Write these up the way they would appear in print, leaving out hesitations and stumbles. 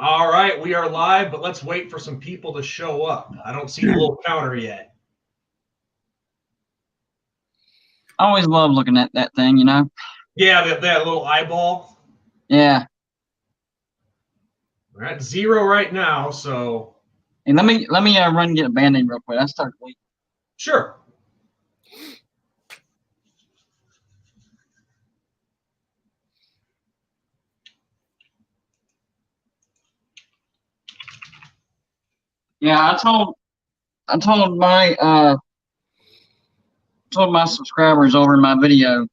All right, we are live, but let's wait for some people to show up. I don't see the little counter yet. I always love looking at that thing, you know? Yeah, that little eyeball. Yeah. We're at 0 right now, so. And let me run and get a Band-Aid real quick. I start to leak. Sure. Yeah, I told my subscribers over in my video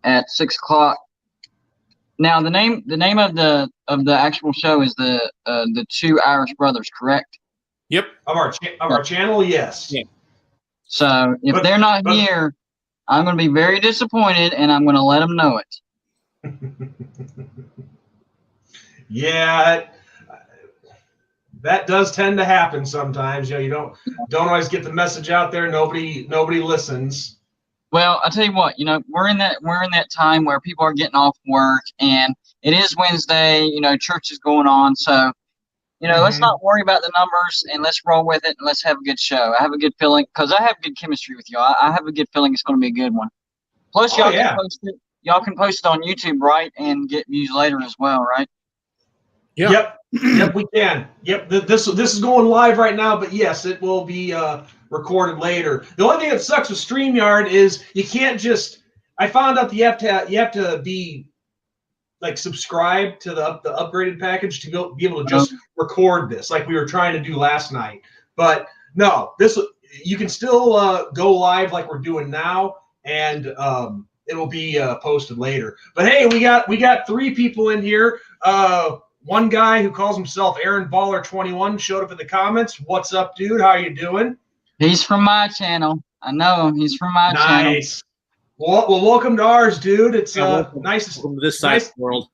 at 6 o'clock. Now the name of the actual show is the Two Irish Brothers, correct? Yep. Of our channel, yes. Yeah. So if they're not here, I'm going to be very disappointed, and I'm going to let them know it. Yeah, that does tend to happen sometimes. You don't always get the message out there. Nobody listens. Well, I tell you what, we're in that time where people are getting off work, and it is Wednesday. Church is going on, so let's not worry about the numbers, and let's roll with it, and let's have a good show. I have a good feeling because I have good chemistry with you. I have a good feeling it's going to be a good one. Plus, y'all can post it. Y'all can post it on YouTube, right, and get views later as well, right? Yep, we can. Yep, this is going live right now, but yes, it will be recorded later. The only thing that sucks with StreamYard is you can't just. I found out that you have to be like subscribed to the upgraded package to be able to just record this, like we were trying to do last night. But no, you can still go live like we're doing now, and it will be posted later. But hey, we got 3 people in here. One guy who calls himself Aaron Baller 21 showed up in the comments. What's up, dude? How you doing? He's from my channel. I know him. He's from my channel. Nice. Well, welcome to ours, dude. It's nice. Welcome to this side of the world.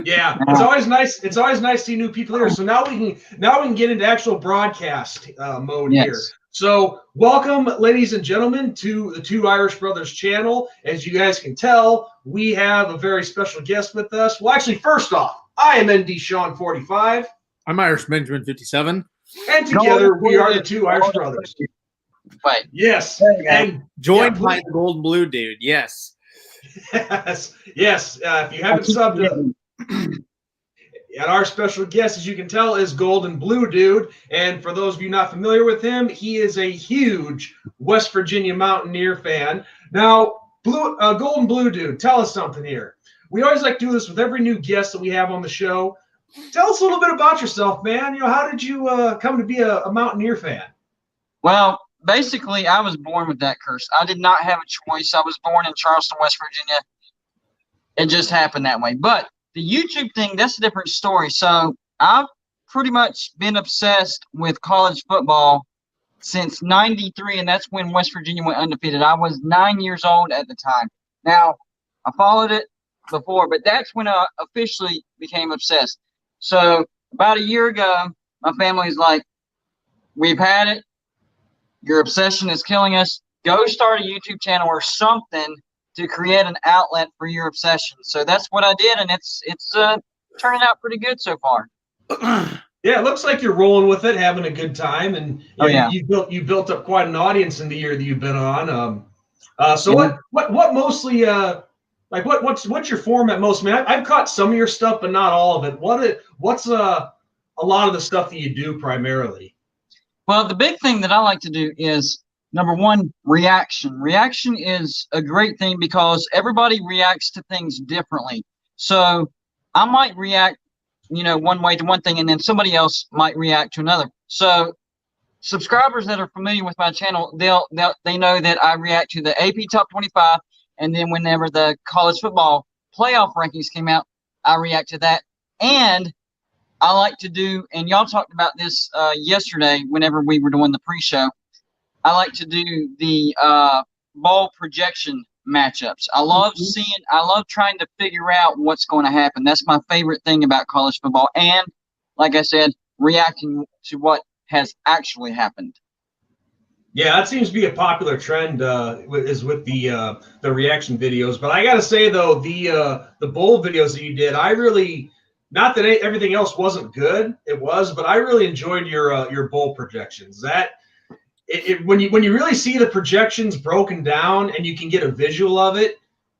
Yeah, it's always nice. It's always nice to see new people here. So now we can get into actual broadcast mode here. So welcome, ladies and gentlemen, to the Two Irish Brothers channel. As you guys can tell, we have a very special guest with us. Well, actually, first off, I am ND Sean 45. I'm Irish Benjamin 57. And together we are the Two Irish Brothers. Wait. Yes. And joined by the Gold and Blue dude. Yes. Yes. If you haven't subbed, and our special guest, as you can tell, is Gold and Blue dude. And for those of you not familiar with him, he is a huge West Virginia Mountaineer fan. Now, Gold and Blue dude, tell us something here. We always like to do this with every new guest that we have on the show. Tell us a little bit about yourself, man. How did you come to be a Mountaineer fan? Well, basically, I was born with that curse. I did not have a choice. I was born in Charleston, West Virginia. It just happened that way. But the YouTube thing, that's a different story. So I've pretty much been obsessed with college football since '93, and that's when West Virginia went undefeated. I was 9 years old at the time. Now, I followed it before, but that's when I officially became obsessed. So about a year ago, my family's like, we've had it. Your obsession is killing us. Go start a YouTube channel or something to create an outlet for your obsession. So that's what I did, and it's turning out pretty good so far. Yeah, it looks like you're rolling with it, having a good time, and you built up quite an audience in the year that you've been on. What mostly what's your format most? Man, I've caught some of your stuff, but not all of it. What's a lot of the stuff that you do primarily? Well, the big thing that I like to do is, number one, reaction. Reaction is a great thing because everybody reacts to things differently. So I might react, one way to one thing, and then somebody else might react to another. So subscribers that are familiar with my channel, they know that I react to the AP Top 25, and then whenever the college football playoff rankings came out, I react to that. And I like to do, and y'all talked about this yesterday whenever we were doing the pre-show, I like to do the ball projection matchups. I love trying to figure out what's going to happen. That's my favorite thing about college football. And like I said, reacting to what has actually happened. Yeah, that seems to be a popular trend is with the reaction videos. But I got to say, though, the bowl videos that you did, I really not that everything else wasn't good, it was, but I really enjoyed your bowl projections. When you really see the projections broken down and you can get a visual of it,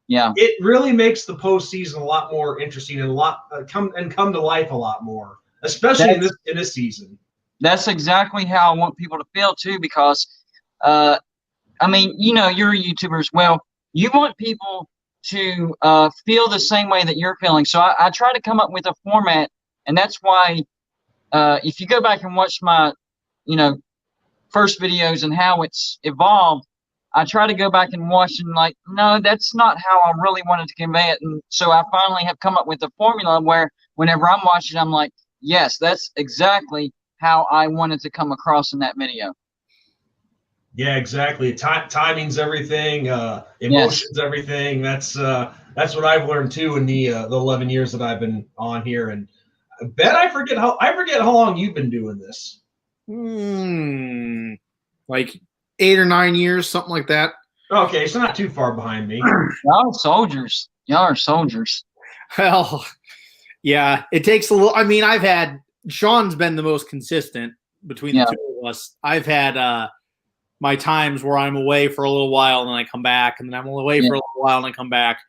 it really makes the postseason a lot more interesting and come to life a lot more, especially in this season. That's exactly how I want people to feel too, because I mean, you're a YouTuber as well. You want people to feel the same way that you're feeling. So I try to come up with a format, and that's why if you go back and watch my, first videos and how it's evolved, I try to go back and watch and no, that's not how I really wanted to convey it. And so I finally have come up with a formula where whenever I'm watching, I'm like, yes, that's exactly how I wanted to come across in that video. Yeah, exactly. Timing's everything. Emotions, everything. That's what I've learned too in the 11 years that I've been on here. And I forget how long you've been doing this. Like 8 or 9 years, something like that. Okay, so not too far behind me. Y'all are soldiers. Well, yeah, it takes a little. I mean, Sean's been the most consistent between the two of us. I've had my times where I'm away for a little while and then I come back, and then I'm away for a little while and I come back.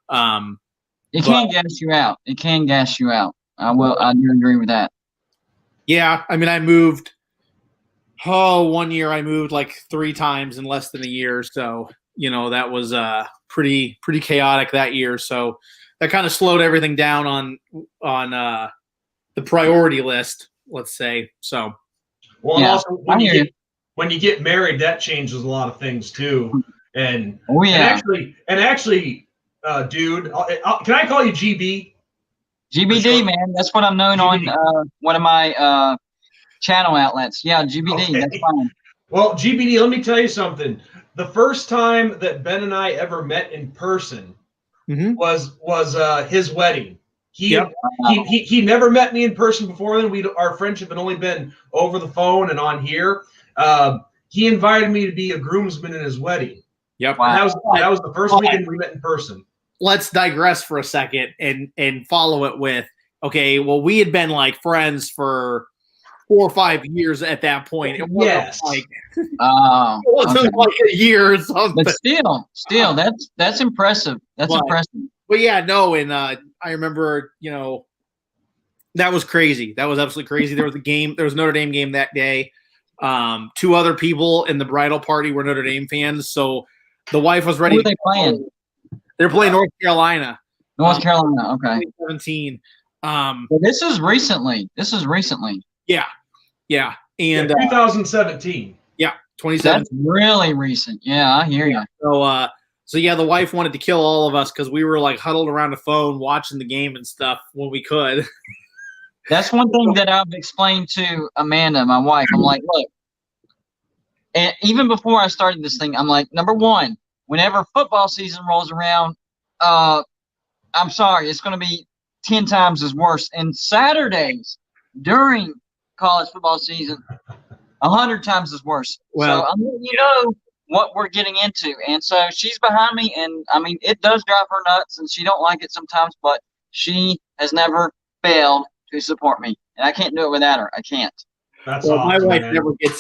It can gas you out. It can gas you out. I do agree with that. Yeah, I mean, I moved. 1 year I moved like 3 times in less than a year, so that was pretty chaotic that year. So that kind of slowed everything down on the priority list, let's say. So, well, and also when you get married, that changes a lot of things too. And actually, dude, can I call you GB? GBD, man. That's what I'm known GBD. On one of my channel outlets. Yeah, GBD. Okay. That's fine. Well, GBD, let me tell you something. The first time that Ben and I ever met in person was his wedding. He never met me in person before then. Our friendship had only been over the phone and on here. He invited me to be a groomsman in his wedding. Yep. Wow. That was the first weekend we met in person. Let's digress for a second and follow it with, okay, well, we had been like friends for 4 or 5 years at that point. It wasn't like a year or something. But still, that's impressive. That's impressive. But yeah, no, and I remember, that was crazy. That was absolutely crazy. There was a game. There was a Notre Dame game that day. 2 other people in the bridal party were Notre Dame fans, so the wife was ready. Who were they playing? They're playing North Carolina. North Carolina, okay. 2017. Well, this is recently. Yeah. And 2017. Yeah, 2017. That's really recent. Yeah, I hear you. So yeah, the wife wanted to kill all of us because we were like huddled around the phone watching the game and stuff when we could. That's one thing that I've explained to Amanda, my wife. I'm like, look, and even before I started this thing, I'm like, number one, whenever football season rolls around, I'm sorry, it's going to be 10 times as worse. And Saturdays during college football season, 100 times as worse. Well, so I'm letting you know what we're getting into. And so she's behind me, and I mean, it does drive her nuts, and she don't like it sometimes, but she has never failed to support me, and I can't do it without her. I can't. That's awesome, my wife man. never gets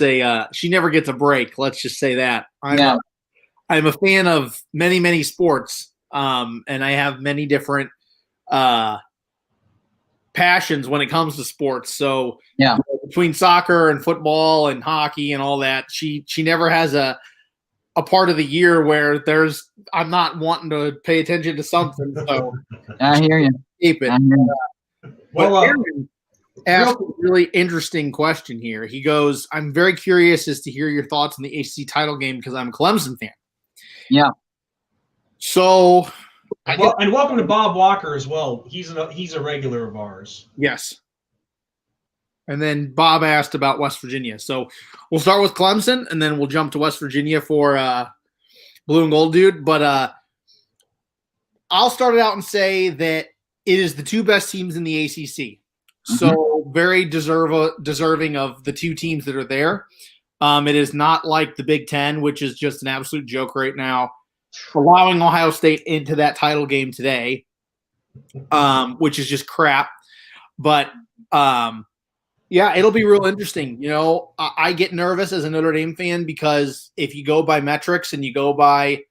she never gets a break. Let's just say that. I'm a fan of many sports, and I have many different passions when it comes to sports. So between soccer and football and hockey and all that, she never has a part of the year where I'm not wanting to pay attention to something. So I hear you. Keep it. Well, Aaron asked a really interesting question here. He goes, I'm very curious as to hear your thoughts on the ACC title game because I'm a Clemson fan. Yeah. So and welcome to Bob Walker as well. He's a regular of ours. Yes. And then Bob asked about West Virginia. So we'll start with Clemson, and then we'll jump to West Virginia for Blue and Gold Dude. But I'll start it out and say that it is the 2 best teams in the ACC. So very deserving of the 2 teams that are there. It is not like the Big Ten, which is just an absolute joke right now, allowing Ohio State into that title game today, which is just crap. But yeah, it'll be real interesting. You know, I get nervous as a Notre Dame fan because if you go by metrics and you go by,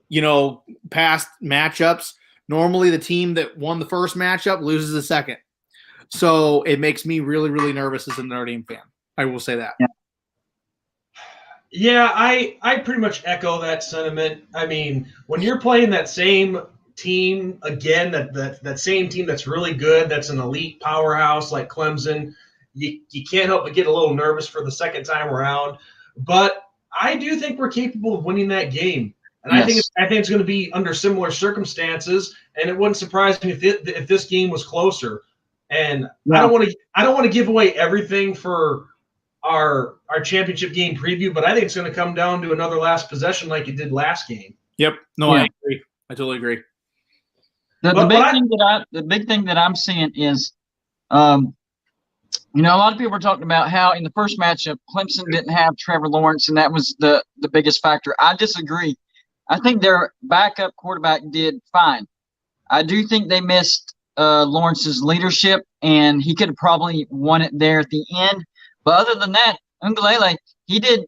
you know, past matchups, normally the team that won the first matchup loses the second. So it makes me really, really nervous as a Notre Dame fan. I will say that. Yeah, I pretty much echo that sentiment. I mean, when you're playing that same team again, that same team that's really good, that's an elite powerhouse like Clemson, you can't help but get a little nervous for the second time around. But I do think we're capable of winning that game. And Yes. I think it's going to be under similar circumstances, and it wouldn't surprise me if this game was closer. And Yeah. I don't want to give away everything for our championship game preview, but I think it's going to come down to another last possession like it did last game. Yep. No, Yeah. I agree. I totally agree. The big thing that I'm seeing is, you know, a lot of people are talking about how in the first matchup Clemson didn't have Trevor Lawrence, and that was the biggest factor. I disagree. I think their backup quarterback did fine. I do think they missed Lawrence's leadership, and he could have probably won it there at the end. But other than that, Ungalele, he did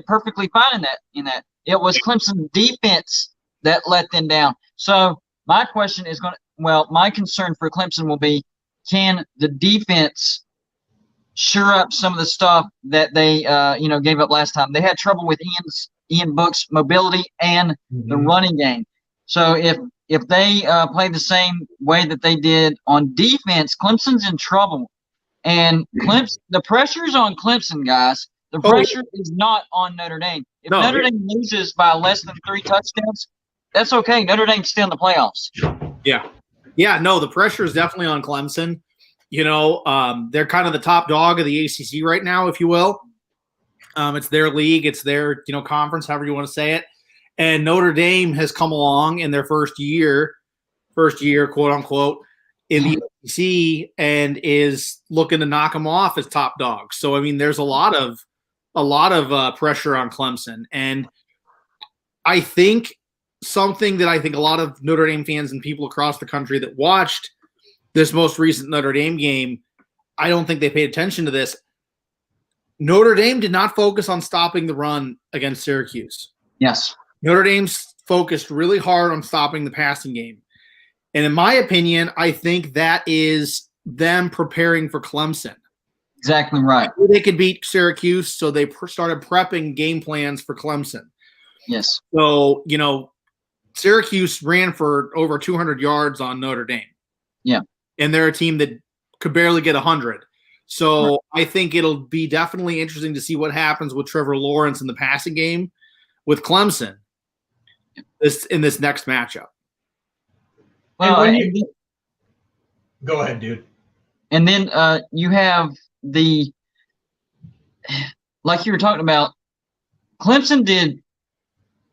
perfectly fine in that. It was Clemson's defense that let them down. So my question is my concern for Clemson will be, can the defense sure up some of the stuff that they gave up last time? They had trouble with Ian Book's mobility and the running game. So if they play the same way that they did on defense, Clemson's in trouble. And the pressure's on Clemson, guys. The pressure is not on Notre Dame. If Notre Dame loses by less than 3 touchdowns, that's okay. Notre Dame's still in the playoffs. Yeah. Yeah, no, the pressure is definitely on Clemson. You know, they're kind of the top dog of the ACC right now, if you will. It's their league. It's their, conference, however you want to say it. And Notre Dame has come along in their first year, quote unquote, in the ACC and is looking to knock them off as top dogs. So, I mean, there's a lot of pressure on Clemson. And I think something that I think a lot of Notre Dame fans and people across the country that watched this most recent Notre Dame game, I don't think they paid attention to this. Notre Dame did not focus on stopping the run against Syracuse. Yes. Notre Dame's focused really hard on stopping the passing game. And in my opinion, I think that is them preparing for Clemson. Exactly right. They could beat Syracuse, so they started prepping game plans for Clemson. Yes. So, Syracuse ran for over 200 yards on Notre Dame. Yeah. And they're a team that could barely get 100. So I think it'll be definitely interesting to see what happens with Trevor Lawrence in the passing game with Clemson in this next matchup. Well, go ahead, dude. And then you have like you were talking about, I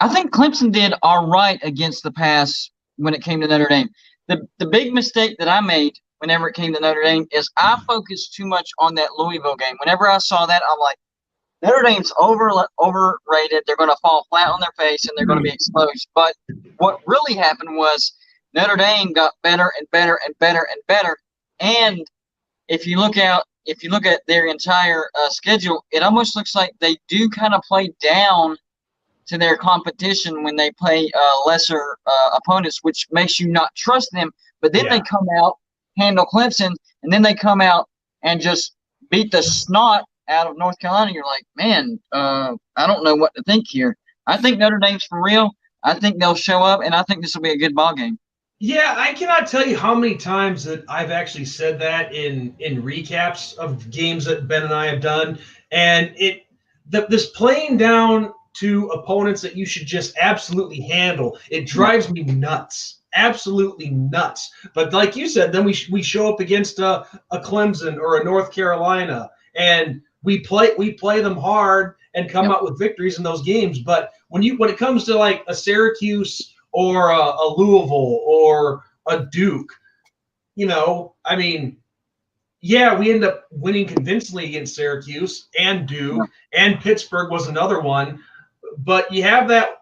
think Clemson did all right against the pass when it came to Notre Dame. The big mistake that I made whenever it came to Notre Dame is I focused too much on that Louisville game. Whenever I saw that, I'm like, Notre Dame's overrated. They're going to fall flat on their face and they're going to be exposed. But what really happened was Notre Dame got better and better and better and better. And if you look at their entire schedule, it almost looks like they do kind of play down to their competition when they play lesser opponents, which makes you not trust them. But then they come out, handle Clemson, and then they come out and just beat the snot out of North Carolina. You're like, man, I don't know what to think here. I think Notre Dame's for real. I think they'll show up, and I think this will be a good ball game. Yeah, I cannot tell you how many times that I've actually said that in recaps of games that Ben and I have done, and this playing down to opponents that you should just absolutely handle, it drives me nuts, absolutely nuts. But like you said, then we show up against a Clemson or a North Carolina, and we play them hard and come out with victories in those games. But when it comes to like a Syracuse or a Louisville or a Duke, I mean, yeah, we end up winning convincingly against Syracuse and Duke, and Pittsburgh was another one. But you have that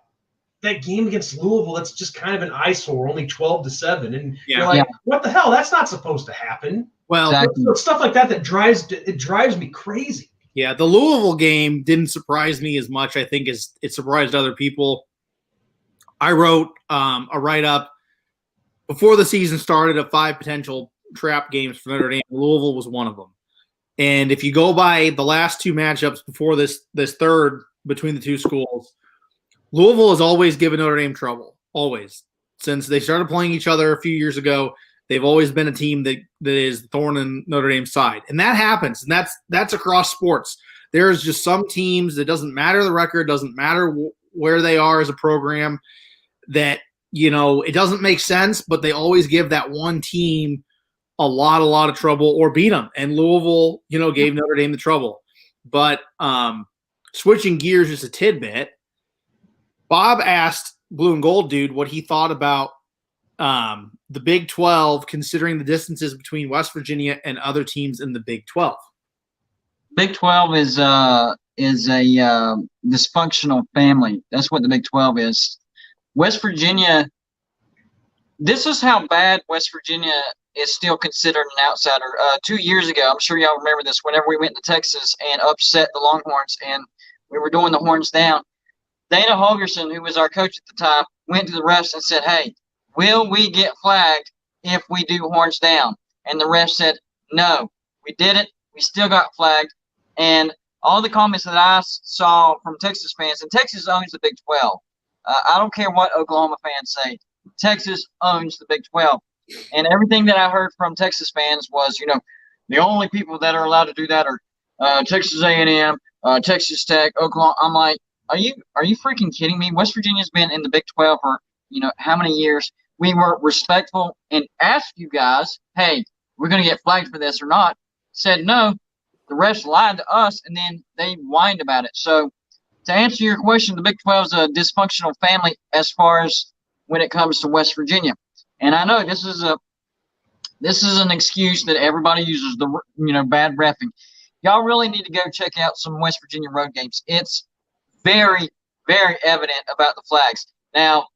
that game against Louisville, that's just kind of an eyesore, only 12-7, and Yeah. you're like, what the hell? That's not supposed to happen. Well, Exactly. So stuff like that drives me crazy. yeah, the Louisville game didn't surprise me as much, I think, as it surprised other people. I wrote a write-up before the season started of 5 potential trap games for Notre Dame. Louisville was one of them. And if you go by the last 2 matchups before this third between the two schools, Louisville has always given Notre Dame trouble, always. Since they started playing each other a few years ago, they've always been a team that is the thorn in Notre Dame's side. And that happens, and that's across sports. There's just some teams that doesn't matter the record, doesn't matter where they are as a program, that, you know, it doesn't make sense, but they always give that one team a lot of trouble or beat them. And Louisville, you know, gave Notre Dame the trouble. But switching gears just a tidbit, Bob asked Blue and Gold Dude what he thought about the Big 12, considering the distances between West Virginia and other teams in the Big 12. Big 12 is a dysfunctional family. That's what the Big 12 is. West Virginia, this is how bad West Virginia is still considered an outsider. 2 years ago, I'm sure y'all remember this, whenever we went to Texas and upset the Longhorns and we were doing the horns down, Dana Holgerson, who was our coach at the time, went to the refs and said, hey, will we get flagged if we do horns down? And the refs said, no, we did it. We still got flagged. And all the comments that I saw from Texas fans, and Texas owns the Big 12. I don't care what Oklahoma fans say. Texas owns the Big 12. And everything that I heard from Texas fans was, you know, the only people that are allowed to do that are Texas A&M, Texas Tech, Oklahoma. I'm like, are you freaking kidding me? West Virginia's been in the Big 12 for, you know, how many years? We were respectful and asked you guys, hey, we're going to get flagged for this or not. Said no. The refs lied to us, and then they whined about it. So to answer your question, the Big 12 is a dysfunctional family as far as when it comes to West Virginia. And I know this is an excuse that everybody uses, the, you know, bad reffing. Y'all really need to go check out some West Virginia road games. It's very, very evident about the flags. Now,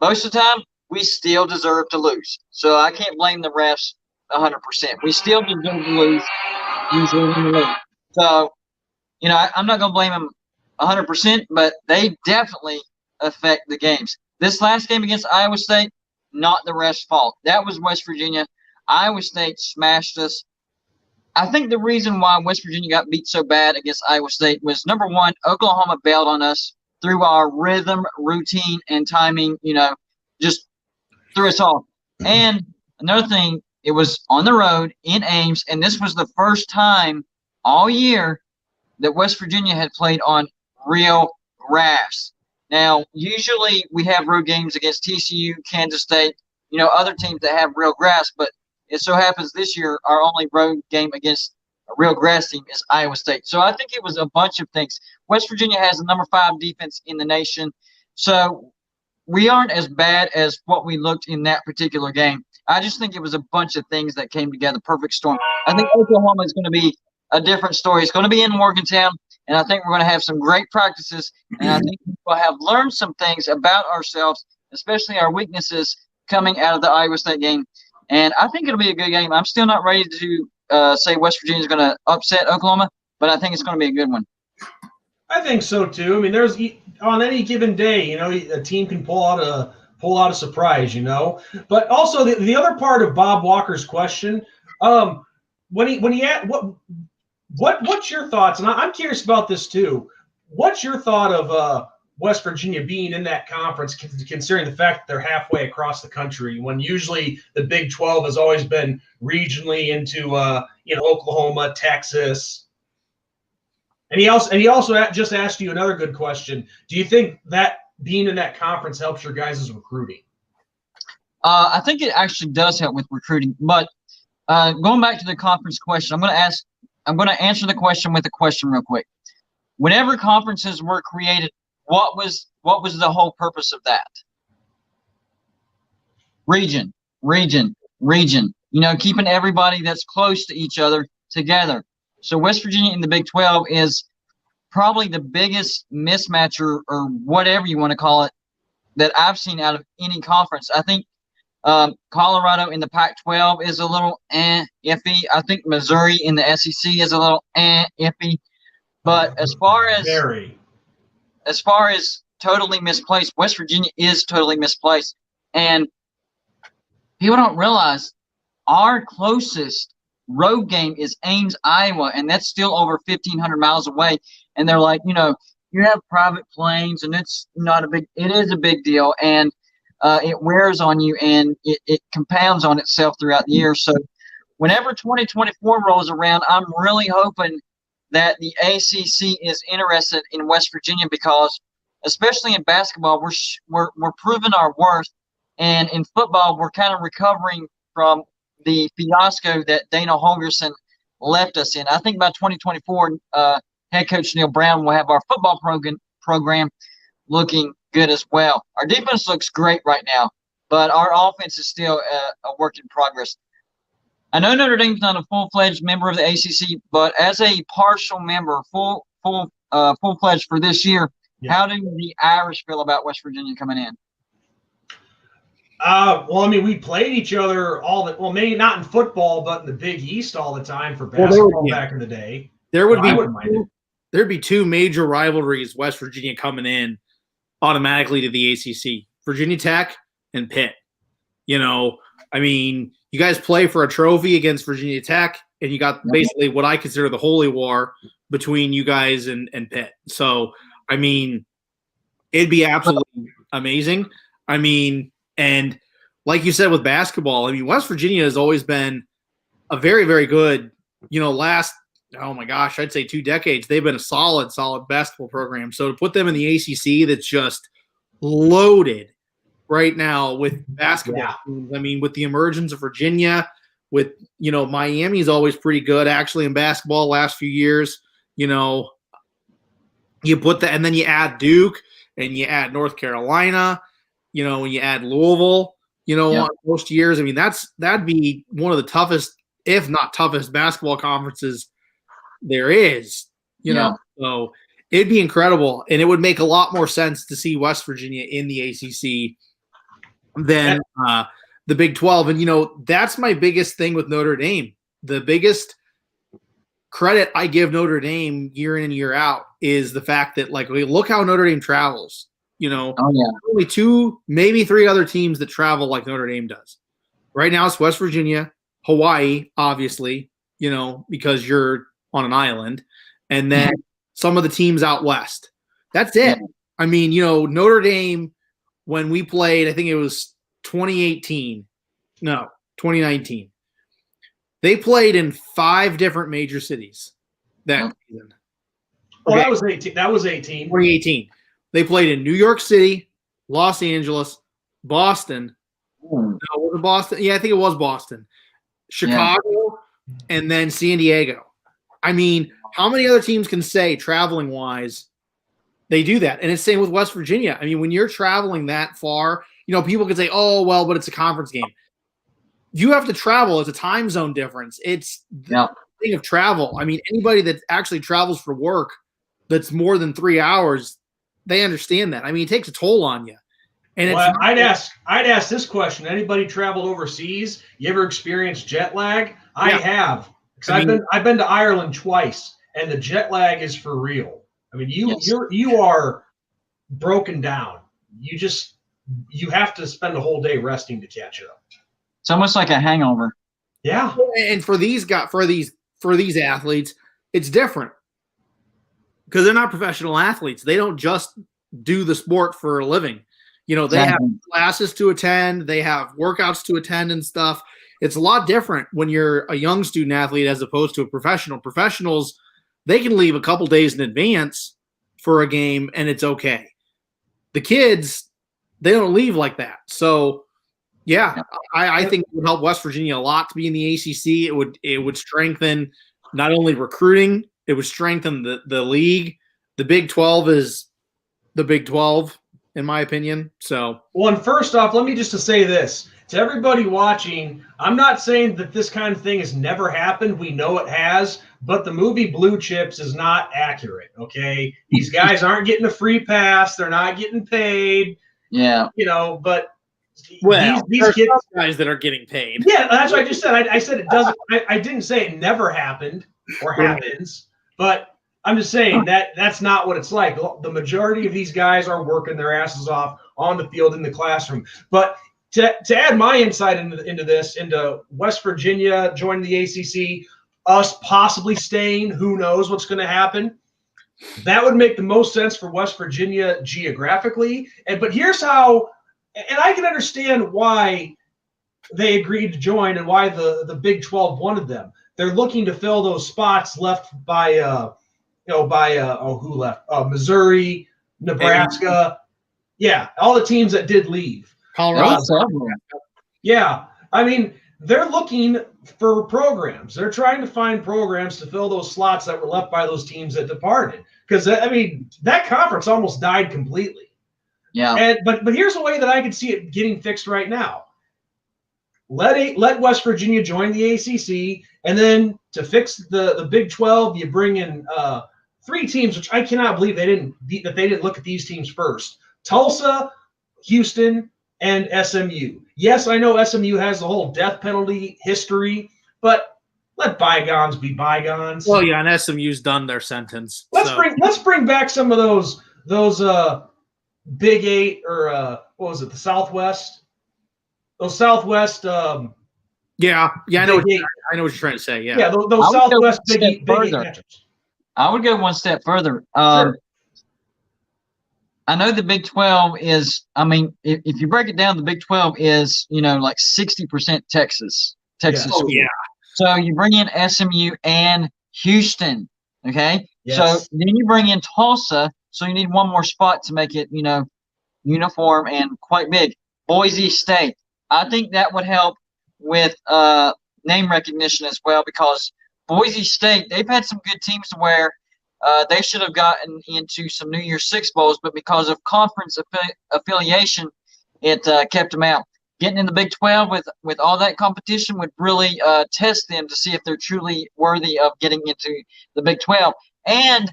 most of the time, we still deserve to lose. So I can't blame the refs 100%. We still deserve to lose. Usually when we lose. So, you know, I'm not going to blame them 100%, but they definitely affect the games. This last game against Iowa State, not the refs' fault. That was West Virginia. Iowa State smashed us. I think the reason why West Virginia got beat so bad against Iowa State was, number one, Oklahoma bailed on us through our rhythm, routine, and timing, you know, just threw us off. And another thing, it was on the road in Ames, and this was the first time all year that West Virginia had played on real grass. Now, usually we have road games against TCU, Kansas State, you know, other teams that have real grass, but it so happens this year our only road game against a real grass team is Iowa State. So I think it was a bunch of things. West Virginia has the number 5 defense in the nation, so we aren't as bad as what we looked in that particular game. I just think it was a bunch of things that came together, perfect storm. I think Oklahoma is going to be a different story. It's going to be in Morgantown, and I think we're going to have some great practices, and I think we'll have learned some things about ourselves, especially our weaknesses coming out of the Iowa State game. And I think it'll be a good game. I'm still not ready to say West Virginia is going to upset Oklahoma, but I think it's going to be a good one. I think so too. I mean, there's on any given day, you know, a team can pull out a surprise, you know. But also the other part of Bob Walker's question, when he asked what's your thoughts? And I'm curious about this too. What's your thought of West Virginia being in that conference, considering the fact that they're halfway across the country, when usually the Big 12 has always been regionally into you know, Oklahoma, Texas. And he also just asked you another good question. Do you think that being in that conference helps your guys' recruiting? I think it actually does help with recruiting. But going back to the conference question, I'm going to answer the question with a question real quick. Whenever conferences were created, what was the whole purpose of that? Region. You know, keeping everybody that's close to each other together. So West Virginia in the Big 12 is probably the biggest mismatch or whatever you want to call it that I've seen out of any conference. I think Colorado in the Pac-12 is a little iffy. I think Missouri in the SEC is a little iffy. But as far as totally misplaced, West Virginia is totally misplaced. And people don't realize our closest road game is Ames, Iowa, and that's still over 1,500 miles away. And they're like, you have private planes, and it is a big deal, and it wears on you, and it compounds on itself throughout the year. So whenever 2024 rolls around, I'm really hoping that the ACC is interested in West Virginia, because especially in basketball, we're proving our worth, and in football, we're kind of recovering from the fiasco that Dana Holgerson left us in. I think by 2024, head coach Neil Brown will have our football program looking good as well. Our defense looks great right now, but our offense is still a work in progress. I know Notre Dame's not a full-fledged member of the ACC, but as a partial member, full-fledged for this year, how do the Irish feel about West Virginia coming in? Well, I mean, we played each other maybe not in football, but in the Big East all the time for basketball back in the day. There'd be two major rivalries, West Virginia coming in automatically to the ACC, Virginia Tech and Pitt. I mean, you guys play for a trophy against Virginia Tech, and you got basically what I consider the holy war between you guys and Pitt. So, I mean, it'd be absolutely amazing. I mean, and like you said with basketball, I mean, West Virginia has always been a very, very good, I'd say 2 decades, they've been a solid basketball program. So to put them in the ACC that's just loaded right now with basketball teams, I mean, with the emergence of Virginia, with, Miami's always pretty good actually in basketball last few years, you put that, and then you add Duke and you add North Carolina, when you add Louisville, most years. I mean, that'd be one of the toughest, if not toughest, basketball conferences there is, so it'd be incredible, and it would make a lot more sense to see West Virginia in the ACC than the Big 12. And, that's my biggest thing with Notre Dame. The biggest credit I give Notre Dame year in and year out is the fact that, look how Notre Dame travels. Only 2, maybe 3 other teams that travel like Notre Dame does. Right now it's West Virginia, Hawaii, obviously, because you're on an island, and then some of the teams out west. That's it. I mean, Notre Dame, when we played, I think it was 2019. They played in 5 different major cities that season. Well, that was 18. 2018. They played in New York City, Los Angeles, Boston. No, was it Boston? Yeah, I think it was Boston. Chicago, and then San Diego. I mean, how many other teams can say, traveling-wise, they do that? And it's the same with West Virginia. I mean, when you're traveling that far, people can say, oh, well, but it's a conference game. You have to travel. It's a time zone difference. It's the thing of travel. I mean, anybody that actually travels for work that's more than 3 hours, they understand that. I mean, it takes a toll on you. And I'd ask this question. Anybody traveled overseas? You ever experienced jet lag? I have. Because I've been to Ireland twice, and the jet lag is for real. I mean, you are broken down. You have to spend a whole day resting to catch up. It's almost like a hangover. Yeah. And for these athletes, it's different. Because they're not professional athletes. They don't just do the sport for a living. They have classes to attend. They have workouts to attend and stuff. It's a lot different when you're a young student athlete as opposed to a professional. Professionals, they can leave a couple days in advance for a game, and it's okay. The kids, they don't leave like that. So, I think it would help West Virginia a lot to be in the ACC. It would strengthen not only recruiting, it would strengthen the league. The Big 12 is the Big 12, in my opinion. So, well, and first off, let me just say this to everybody watching. I'm not saying that this kind of thing has never happened. We know it has, but the movie Blue Chips is not accurate. Okay, these guys aren't getting a free pass. They're not getting paid. Yeah. But these kids, guys that are getting paid. Yeah, that's what I just said. I said it doesn't. I didn't say it never happened or happens, but I'm just saying that's not what it's like. The majority of these guys are working their asses off on the field in the classroom. But to add my insight into West Virginia joining the ACC, us possibly staying, who knows what's going to happen. That would make the most sense for West Virginia geographically. But here's how, and I can understand why they agreed to join and why the Big 12 wanted them. They're looking to fill those spots left by who left? Missouri, Nebraska. Yeah, all the teams that did leave. Colorado. Yeah, I mean, they're looking for programs. They're trying to find programs to fill those slots that were left by those teams that departed. Because, I mean, that conference almost died completely. Yeah. But here's a way that I can see it getting fixed right now. Let West Virginia join the ACC, and then to fix the Big 12, you bring in three teams, which I cannot believe they didn't look at these teams first. Tulsa, Houston, and SMU. Yes, I know SMU has the whole death penalty history, but let bygones be bygones. Well, yeah, and SMU's done their sentence. Let's bring back some of those Big Eight or what was it, the Southwest? Those Southwest. I know what you're trying to say. Yeah, those Southwest Big Eight matches. I would go one step further. Sure. I know the Big 12 is, I mean, if you break it down, the Big 12 is, like 60% Texas. Yes. Oh, yeah. So you bring in SMU and Houston, okay? Yes. So then you bring in Tulsa, so you need one more spot to make it, uniform and quite big. Boise State. I think that would help with name recognition as well, because Boise State, they've had some good teams where they should have gotten into some New Year's Six bowls, but because of conference affiliation, it kept them out. Getting in the Big 12 with all that competition would really test them to see if they're truly worthy of getting into the Big 12. And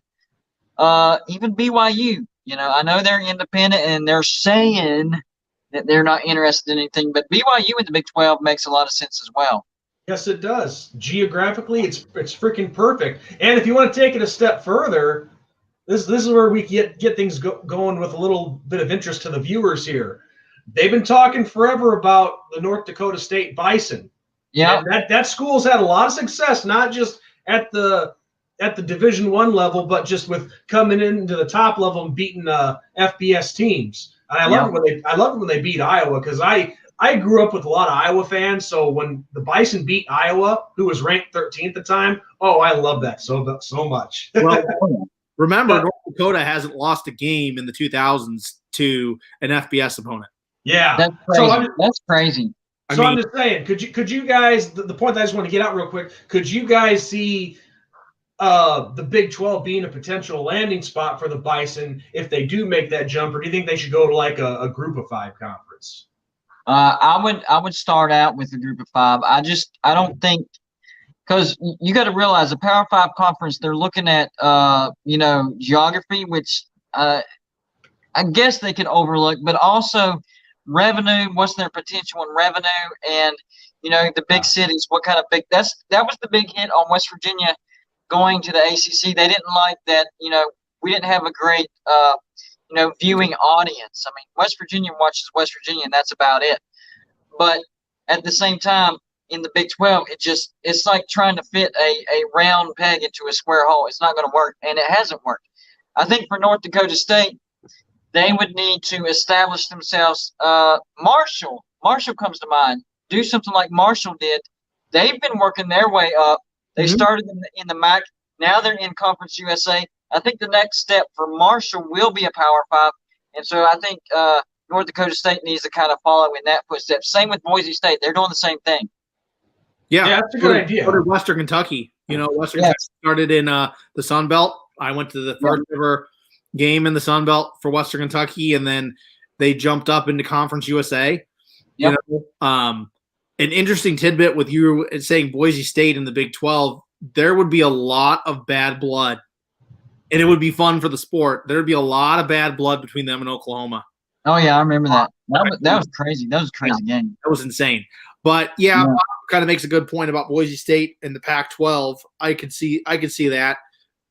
even BYU, I know they're independent and they're saying that they're not interested in anything, but BYU in the Big 12 makes a lot of sense as well. Yes, it does. Geographically, it's freaking perfect. And if you want to take it a step further, this is where we get things going with a little bit of interest to the viewers here. They've been talking forever about the North Dakota State Bison. Yeah, that school's had a lot of success, not just at the Division I level, but just with coming into the top level and beating FBS teams. And I love it when they beat Iowa, because I grew up with a lot of Iowa fans, so when the Bison beat Iowa, who was ranked 13th at the time, I love that so much. Well, remember, North Dakota hasn't lost a game in the 2000s to an FBS opponent. Yeah, that's crazy. That's crazy. So I'm just saying, could you guys? The point that I just want to get out real quick. Could you guys see the Big 12 being a potential landing spot for the Bison if they do make that jump, or do you think they should go to like a Group of 5 conference? I would start out with a Group of 5. I don't think, because you got to realize the Power 5 conference, they're looking at geography, which I guess they could overlook, but also revenue. What's their potential in revenue, and the big cities? What kind of big? That was the big hit on West Virginia going to the ACC. They didn't like that. We didn't have a great viewing audience. I mean, West Virginia watches West Virginia, and that's about it. But at the same time, in the Big 12, it's like trying to fit a round peg into a square hole. It's not going to work, and it hasn't worked. I think for North Dakota State, they would need to establish themselves. Marshall comes to mind. Do something like Marshall did. They've been working their way up. They started in the MAC. Now they're in Conference USA. I think the next step for Marshall will be a Power 5. And so I think North Dakota State needs to kind of follow in that footstep. Same with Boise State. They're doing the same thing. Yeah, that's a good idea. What did Western Kentucky? Western Kentucky started in the Sun Belt. I went to the first ever game in the Sun Belt for Western Kentucky, and then they jumped up into Conference USA. Yep. An interesting tidbit with you saying Boise State in the Big 12, there would be a lot of bad blood, and it would be fun for the sport. There would be a lot of bad blood between them and Oklahoma. Oh yeah, I remember that. That was crazy. That was a crazy game. That was insane. But yeah, Bob kind of makes a good point about Boise State and the Pac-12. I could see that.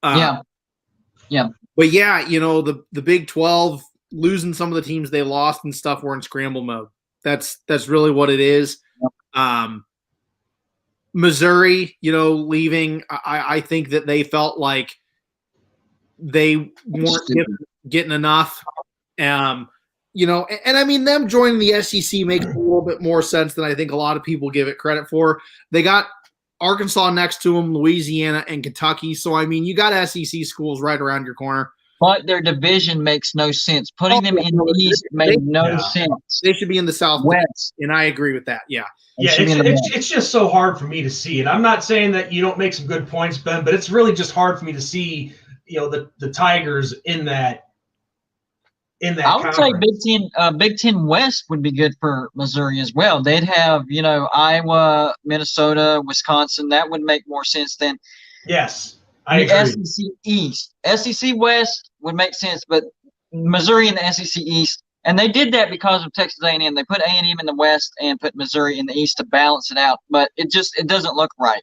Yeah. But yeah, the Big 12 losing some of the teams they lost and stuff were in scramble mode. That's really what it is. Missouri, leaving, I think that they felt like they weren't getting enough. And I mean, them joining the SEC makes a little bit more sense than I think a lot of people give it credit for. They got Arkansas next to them, Louisiana, and Kentucky. So, I mean, you got SEC schools right around your corner. But their division makes no sense. Putting them in the East made no sense. They should be in the Southwest, and I agree with that. Yeah. Yeah, it's just so hard for me to see it. I'm not saying that you don't make some good points, Ben, but it's really just hard for me to see, the Tigers in that. I would say Big Ten West would be good for Missouri as well. They'd have, Iowa, Minnesota, Wisconsin. That would make more sense than I agree. SEC East. SEC West would make sense, but Missouri in the SEC East, and they did that because of Texas A&M. They put A&M in the West and put Missouri in the East to balance it out, but it doesn't look right.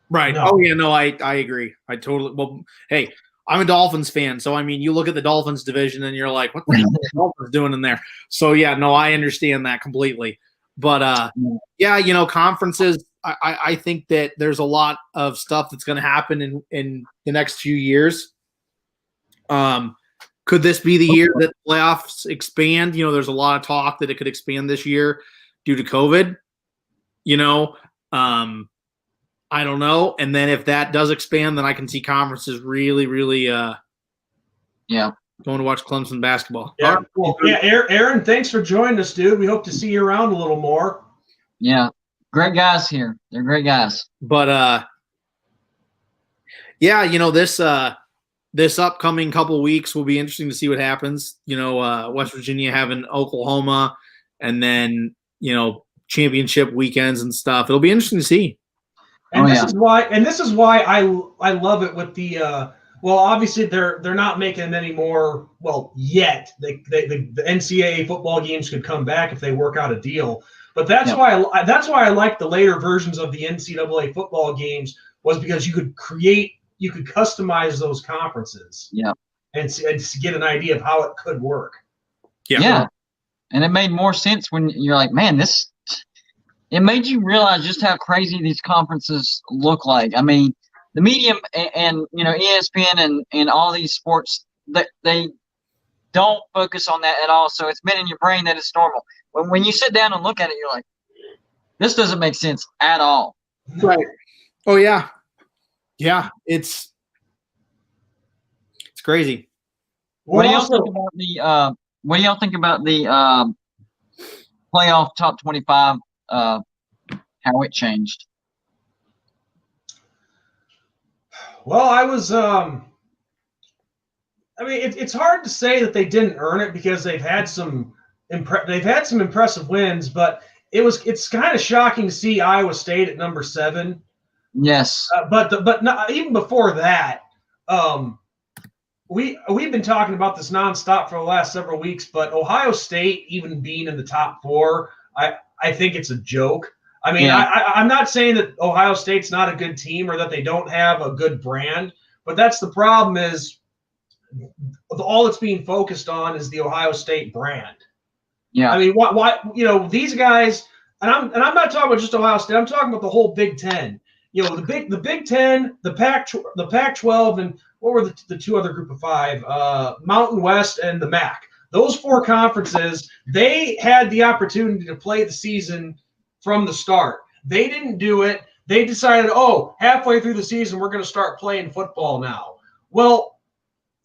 Right. No. Oh yeah, no, I agree. I totally. Well, hey, I'm a Dolphins fan, so I mean, you look at the Dolphins division and you're like, what the hell are the Dolphins doing in there? So yeah, no, I understand that completely. But yeah, conferences, I think that there's a lot of stuff that's going to happen in the next few years. Could this be the year that playoffs expand? There's a lot of talk that it could expand this year due to COVID. I don't know. And then if that does expand, then I can see conferences really, really going to watch Clemson basketball. Yeah, cool. Yeah, Aaron, thanks for joining us, dude. We hope to see you around a little more. Yeah. Great guys here. They're great guys. But this upcoming couple weeks will be interesting to see what happens. West Virginia having Oklahoma and then, championship weekends and stuff. It'll be interesting to see. And this is why I love it with the obviously they're not making them anymore yet. The NCAA football games could come back if they work out a deal. But that's why I like the later versions of the NCAA football games, was because you could customize those conferences. Yeah. And get an idea of how it could work. Yeah. And it made more sense when you're like, man, it made you realize just how crazy these conferences look like. I mean, the medium and ESPN and all these sports, they don't focus on that at all. So it's been in your brain that it's normal. When you sit down and look at it, you're like, this doesn't make sense at all. Right. Oh yeah. Yeah. It's crazy. What do y'all think about the playoff top 25? How it changed? Well, I was. It's hard to say that they didn't earn it because they've had some impressive wins, but it's kind of shocking to see Iowa State at number 7. Yes, but not, even before that, we've been talking about this nonstop for the last several weeks. But Ohio State even being in the top 4, I think it's a joke. I mean, I'm not saying that Ohio State's not a good team or that they don't have a good brand, but that's the problem is all that's being focused on is the Ohio State brand. Yeah. I mean, why these guys, and I'm not talking about just Ohio State. I'm talking about the whole Big Ten. The Big Ten, the Pac-12, and what were the two other group of 5? Mountain West and the MAC. Those 4 conferences, they had the opportunity to play the season from the start. They didn't do it. They decided, halfway through the season, we're going to start playing football now. Well,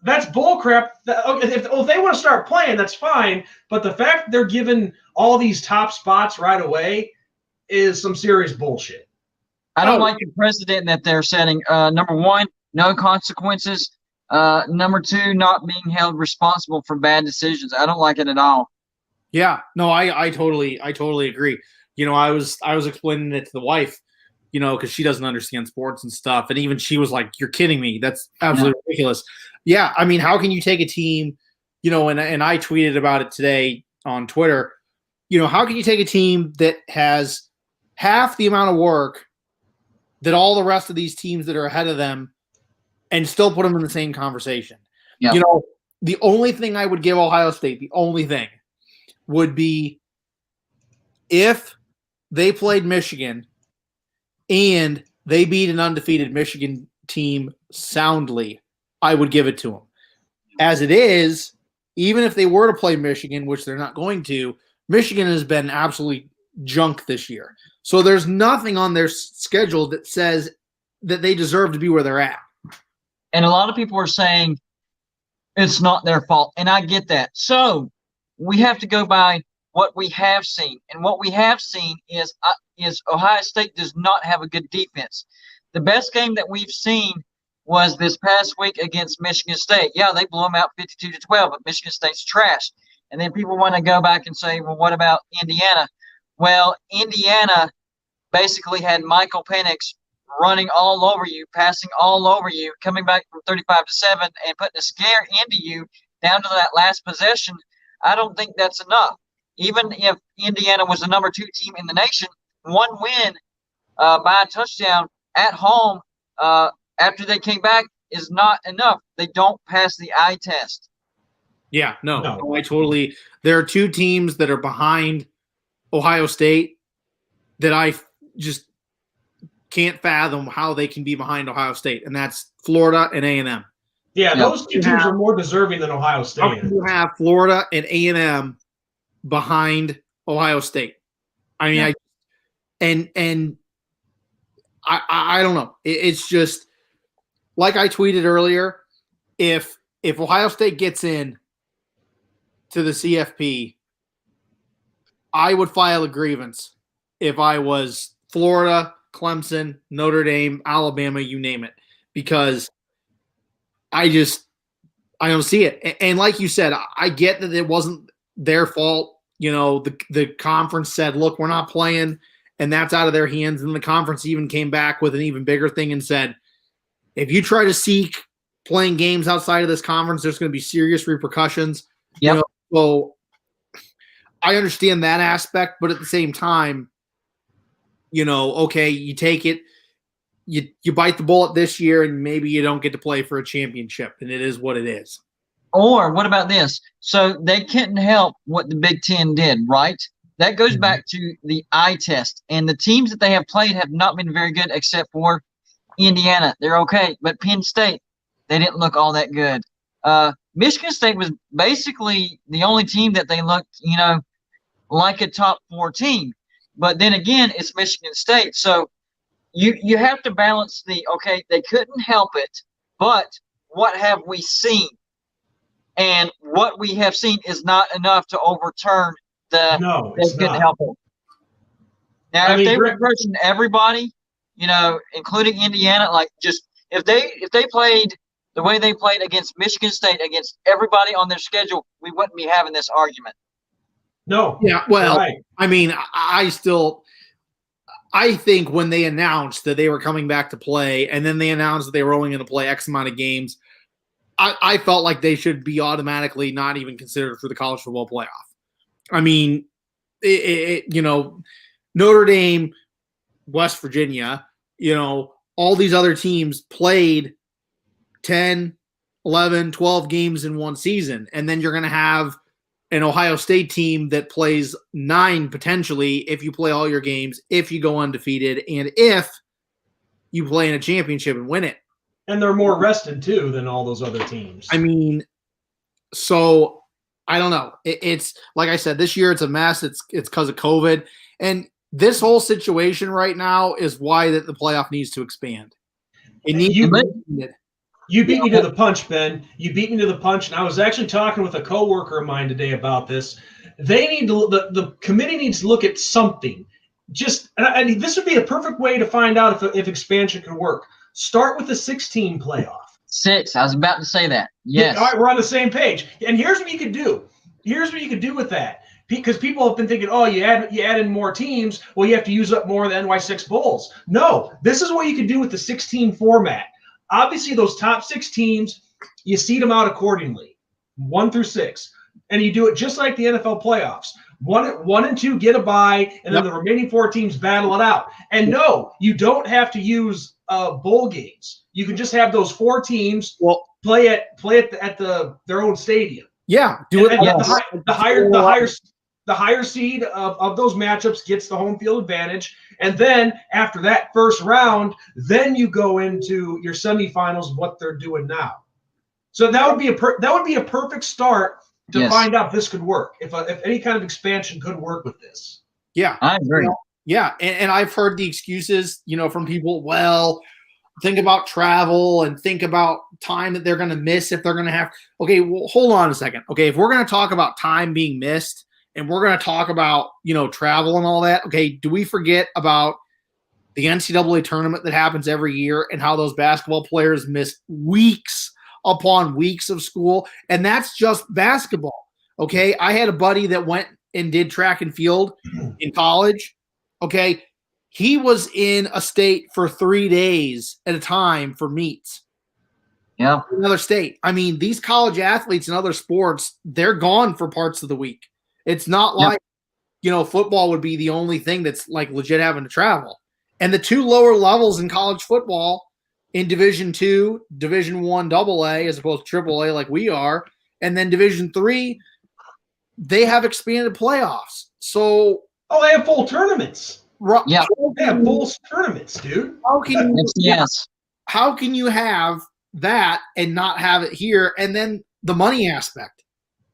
that's bullcrap. If they want to start playing, that's fine. But the fact that they're given all these top spots right away is some serious bullshit. I don't like the precedent that they're setting. Number 1, no consequences. Number 2, not being held responsible for bad decisions. I don't like it at all. Yeah, no, I totally agree. I was explaining it to the wife, because she doesn't understand sports and stuff, and even she was like, "You're kidding me? That's absolutely ridiculous." Yeah, I mean, how can you take a team, and I tweeted about it today. on Twitter, how can you take a team that has half the amount of work that all the rest of these teams that are ahead of them and still put them in the same conversation? Yep. The only thing I would give Ohio State, the only thing would be if they played Michigan and they beat an undefeated Michigan team soundly, I would give it to them. As it is, even if they were to play Michigan, which they're not going to, Michigan has been absolutely junk this year. So there's nothing on their schedule that says that they deserve to be where they're at. And a lot of people are saying it's not their fault, and I get that. So we have to go by what we have seen, and what we have seen is Ohio State does not have a good defense. The best game that we've seen was this past week against Michigan State. Yeah, they blew them out 52-12, but Michigan State's trash. And then people want to go back and say, well, what about Indiana? Well, Indiana basically had Michael Penix running all over you, passing all over you, coming back from 35-7 and putting a scare into you down to that last possession. I don't think that's enough. Even if Indiana was the number 2 team in the nation, one win by a touchdown at home after they came back is not enough. They don't pass the eye test. Yeah, no. I totally – there are 2 teams that are behind Ohio State that I just can't fathom how they can be behind Ohio State, and that's Florida and A&M. Yeah, those 2 teams are more deserving than Ohio State. How can you have Florida and A&M behind Ohio State? I mean, I don't know. It's just like I tweeted earlier. If Ohio State gets in to the CFP, I would file a grievance if I was Florida, Clemson, Notre Dame, Alabama, you name it, because I don't see it. And like you said, I get that it wasn't their fault. The conference said, look, we're not playing, and that's out of their hands. And the conference even came back with an even bigger thing and said, if you try to seek playing games outside of this conference, there's going to be serious repercussions. Yep. So I understand that aspect, but at the same time, okay, you take it, you bite the bullet this year, and maybe you don't get to play for a championship, and it is what it is. Or what about this? So they couldn't help what the Big Ten did, right? That goes back to the eye test. And the teams that they have played have not been very good except for Indiana. They're okay. But Penn State, they didn't look all that good. Michigan State was basically the only team that they looked, like a top 4 team. But then again, it's Michigan State. So you have to balance they couldn't help it, but what have we seen? And what we have seen is not enough to overturn they couldn't help it. Now, if they were approaching everybody, including Indiana, like just if they played the way they played against Michigan State, against everybody on their schedule, we wouldn't be having this argument. No. Yeah, well, right. I mean, I think when they announced that they were coming back to play, and then they announced that they were only going to play X amount of games, I felt like they should be automatically not even considered for the college football playoff. I mean, Notre Dame, West Virginia, all these other teams played 10, 11, 12 games in one season. And then you're going to have an Ohio State team that plays 9 potentially if you play all your games, if you go undefeated, and if you play in a championship and win it. And they're more rested, too, than all those other teams. I mean, so I don't know. It's like I said, this year it's a mess. It's because of COVID. And this whole situation right now is why that the playoff needs to expand. You beat me to the punch, Ben. You beat me to the punch. And I was actually talking with a coworker of mine today about this. They need to the committee needs to look at something. This would be a perfect way to find out if expansion can work. Start with the 6-team playoff. 6. I was about to say that. Yes. All right, we're on the same page. And here's what you could do. Here's what you could do with that. Because people have been thinking, you add in more teams, well, you have to use up more of the NY6 Bulls. No, this is what you could do with the 6-team format. Obviously, those top 6 teams, you seed them out accordingly, 1 through 6. and you do it just like the NFL playoffs. One and two get a bye, and then the remaining 4 teams battle it out. And no, you don't have to use bowl games. You can just have those 4 teams play at their own stadium. Yeah, do it. The higher seed of those matchups gets the home field advantage, and then after that first round, then you go into your semifinals. What they're doing now, so that would be a perfect start to find out if this could work. If any kind of expansion could work with this. Yeah, I agree. Yeah, and I've heard the excuses, from people. Well, think about travel and think about time that they're going to miss if they're going to have. Okay, well, hold on a second. Okay, if we're going to talk about time being missed and we're going to talk about travel and all that, okay, do we forget about the NCAA tournament that happens every year and how those basketball players miss weeks upon weeks of school? And that's just basketball. Okay, I had a buddy that went and did track and field in college. Okay, he was in a state for 3 days at a time for meets. Yeah, another state. I mean, these college athletes in other sports, they're gone for parts of the week. It's not like football would be the only thing that's like legit having to travel. And the 2 lower levels in college football, in Division II, Division I AA, as opposed to AAA like we are, and then Division III, they have expanded playoffs. So they have full tournaments. Yeah, they have full tournaments, dude. How can How can you have that and not have it here? And then the money aspect.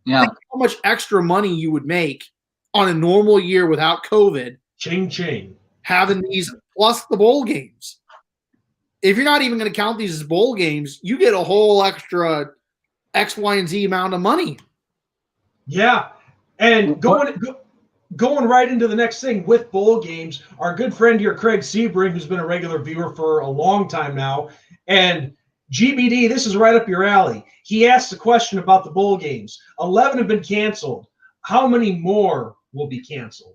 Yeah, think how much extra money you would make on a normal year without COVID. Ching. Having these plus the bowl games. If you're not even going to count these as bowl games, you get a whole extra X, Y, and Z amount of money. Yeah, and going right into the next thing with bowl games, our good friend here, Craig Sebring, who's been a regular viewer for a long time now, and GBD, this is right up your alley. He asked a question about the bowl games. 11 have been canceled. How many more will be canceled?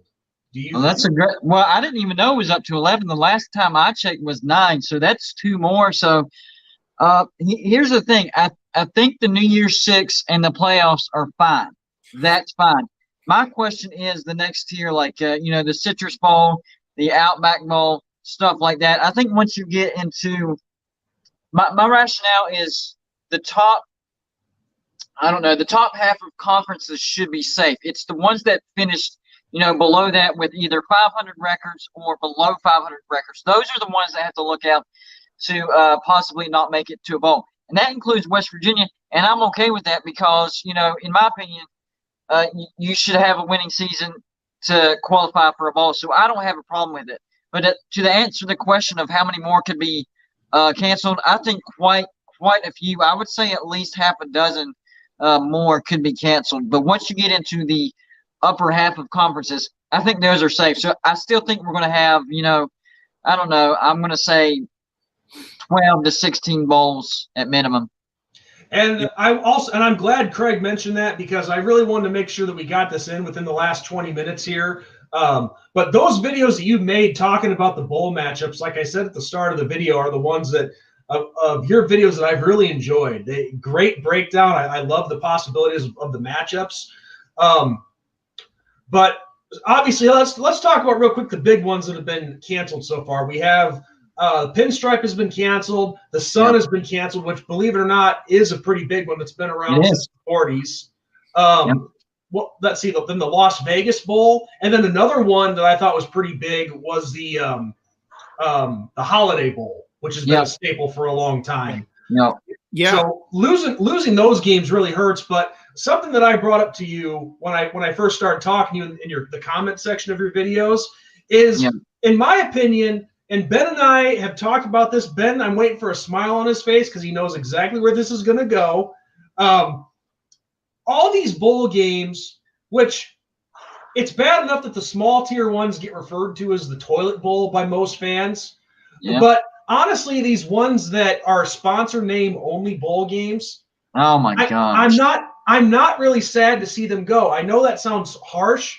That's a great. Well, I didn't even know it was up to 11. The last time I checked was 9, so that's 2 more. So here's the thing. I think the New Year's 6 and the playoffs are fine. That's fine. My question is the next tier, like the Citrus Bowl, the Outback Bowl, stuff like that. I think once you get into my rationale is the top. I don't know. The top half of conferences should be safe. It's the ones that finished, below that with either 500 records or below 500 records. Those are the ones that have to look out to possibly not make it to a bowl. And that includes West Virginia. And I'm okay with that because, in my opinion, you should have a winning season to qualify for a bowl. So I don't have a problem with it. But to answer the question of how many more could be canceled, I think quite a few. I would say at least half a dozen more could be canceled. But once you get into the upper half of conferences, I think those are safe. So I still think we're going to have, I don't know, I'm going to say 12 to 16 bowls at minimum. And I'm glad Craig mentioned that because I really wanted to make sure that we got this in within the last 20 minutes here. But those videos that you made talking about the bowl matchups, like I said at the start of the video, are the ones that of your videos that I've really enjoyed. Great breakdown. I love the possibilities of the matchups. But obviously, let's talk about real quick the big ones that have been canceled so far. We have Pinstripe has been canceled. The Sun has been canceled, which, believe it or not, is a pretty big one that's been around since the 40s. Well, let's see. Then the Las Vegas Bowl, and then another one that I thought was pretty big was the Holiday Bowl, which has been a staple for a long time. Yeah. So losing those games really hurts. But something that I brought up to you when I first started talking to you in the comment section of your videos is, in my opinion, and Ben and I have talked about this. Ben, I'm waiting for a smile on his face because he knows exactly where this is going to go. All these bowl games, which it's bad enough that the small tier ones get referred to as the toilet bowl by most fans. Yeah. But honestly, these ones that are sponsor name only bowl games. Oh my gosh. I'm not really sad to see them go. I know that sounds harsh,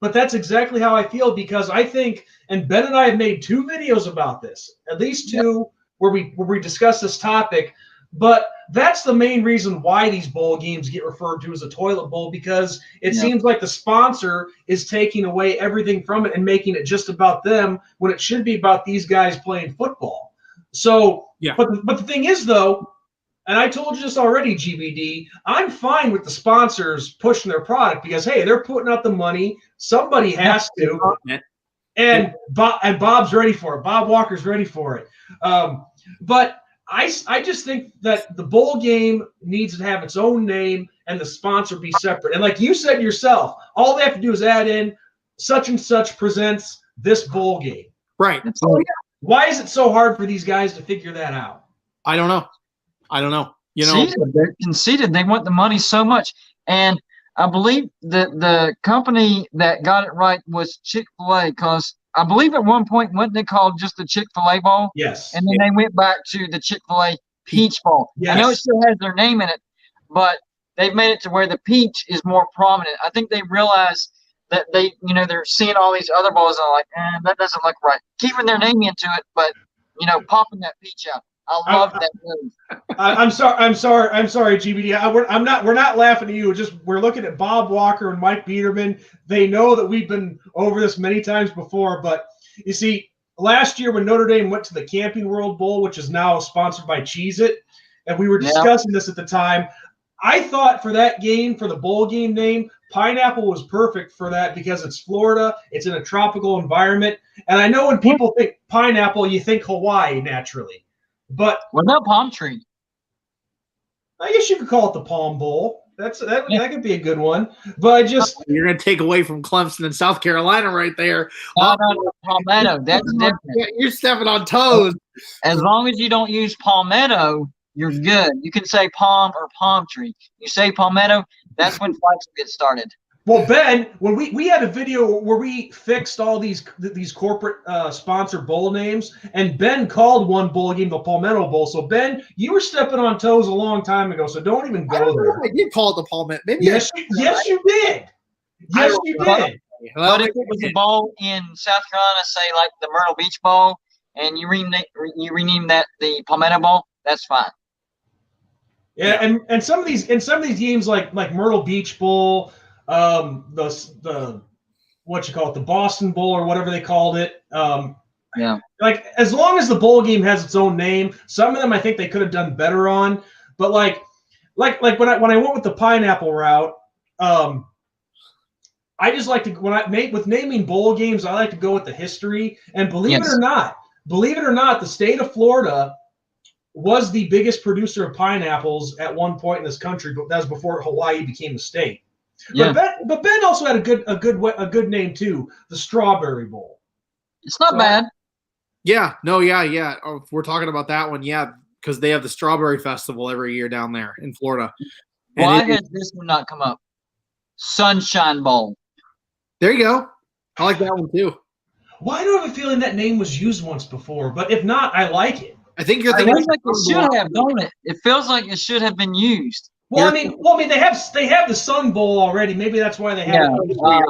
but that's exactly how I feel because I think, and Ben and I have made 2 videos about this, at least 2 where we discuss this topic. But that's the main reason why these bowl games get referred to as a toilet bowl, because it seems like the sponsor is taking away everything from it and making it just about them when it should be about these guys playing football. So, but the thing is, though, and I told you this already, GBD, I'm fine with the sponsors pushing their product because, hey, they're putting out the money. Somebody has to. And Bob's ready for it. Bob Walker's ready for it. But I just think that the bowl game needs to have its own name and the sponsor be separate. And like you said yourself, all they have to do is add in such and such presents this bowl game. Right. Why is it so hard for these guys to figure that out? I don't know. You know, they're conceited. They want the money so much. And I believe the company that got it right was Chick-fil-A, because I believe at one point, wasn't they called just the Chick-fil-A Bowl? Yes. And then they went back to the Chick-fil-A Peach Bowl. Yes. I know it still has their name in it, but they've made it to where the peach is more prominent. I think they realize that they're seeing all these other bowls and they're like, that doesn't look right. Keeping their name into it, but, popping that peach out. I love that move. I'm sorry, GBD. We're not laughing at you. We're looking at Bob Walker and Mike Biederman. They know that we've been over this many times before, but you see, last year when Notre Dame went to the Camping World Bowl, which is now sponsored by Cheez-It, and we were discussing this at the time, I thought for that game, for the bowl game name, pineapple was perfect for that because it's Florida, it's in a tropical environment, and I know when people think pineapple, you think Hawaii naturally. But what about palm tree? I guess you could call it the Palm Bowl. That could be a good one. But you're going to take away from Clemson and South Carolina right there. No, palmetto. That's different. You're stepping on toes. As long as you don't use palmetto, you're good. You can say palm or palm tree. You say palmetto, that's when fights get started. Well, Ben, when we had a video where we fixed all these corporate sponsor bowl names, and Ben called one bowl game the Palmetto Bowl. So Ben, you were stepping on toes a long time ago. So don't even go there. I did call it the Palmetto. Maybe yes, you did. Yes, you did. But if it was a bowl in South Carolina, say like the Myrtle Beach Bowl, and you rename that the Palmetto Bowl, that's fine. Yeah, and some of these games like Myrtle Beach Bowl. The the Boston Bowl or whatever they called it. Like as long as the bowl game has its own name, some of them I think they could have done better on. But like when I went with the pineapple route, I just like to with naming bowl games, I like to go with the history. And believe it or not, the state of Florida was the biggest producer of pineapples at one point in this country, but that was before Hawaii became a state. Yeah. But Ben also had a good name too, the Strawberry Bowl. It's not bad. Yeah. Oh, if we're talking about that one, because they have the Strawberry Festival every year down there in Florida. Why has this one not come up? Sunshine Bowl. There you go. I like that one too. Why do I have a feeling that name was used once before? But if not, I like it. I think you're thinking. It feels like it should have, don't it? It feels like it should have been used. Well, I mean, they have the Sun Bowl already. Maybe that's why they have it. But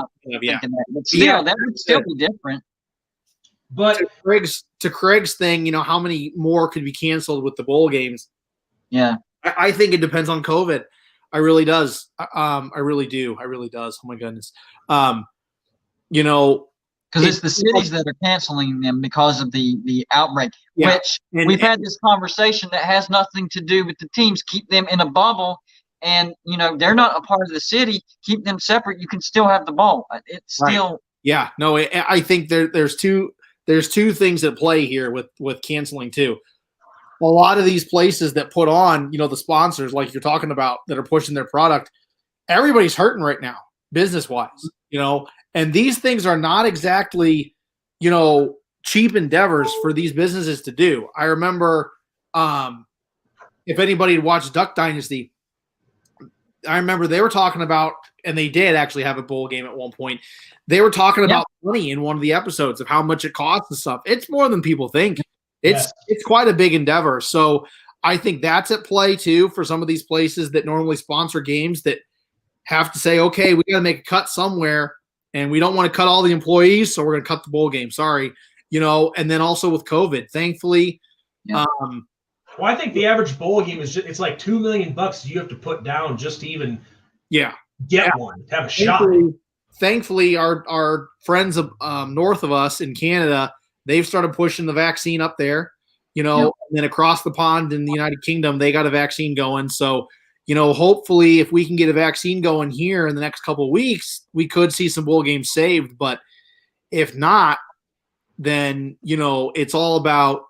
still, that would still be different. But to Craig's thing, how many more could be canceled with the bowl games? Yeah, I think it depends on COVID. I really does. I really do. I really does. Oh my goodness. Because it's the cities that are canceling them because of the outbreak. Which we've had this conversation that has nothing to do with the teams. Keep them in a bubble. And, they're not a part of the city. Keep them separate. You can still have the ball. It's still. Right. Yeah. No, I think there's two things at play here with canceling too. A lot of these places that put on, the sponsors like you're talking about that are pushing their product, everybody's hurting right now, business-wise, and these things are not exactly, cheap endeavors for these businesses to do. I remember if anybody had watched Duck Dynasty, I remember they were talking about, and they did actually have a bowl game at one point. They were talking about money in one of the episodes of how much it costs and stuff. It's more than people think. It's quite a big endeavor. So I think that's at play too for some of these places that normally sponsor games that have to say, okay, we got to make a cut somewhere, and we don't want to cut all the employees, so we're going to cut the bowl game. Sorry, and then also with COVID, thankfully, Well, I think the average bowl game is it's like $2 million you have to put down just to even get one, to have a shot. Thankfully, our friends north of us in Canada, they've started pushing the vaccine up there. And then across the pond in the United Kingdom, they got a vaccine going. So, hopefully if we can get a vaccine going here in the next couple of weeks, we could see some bowl games saved. But if not, then, it's all about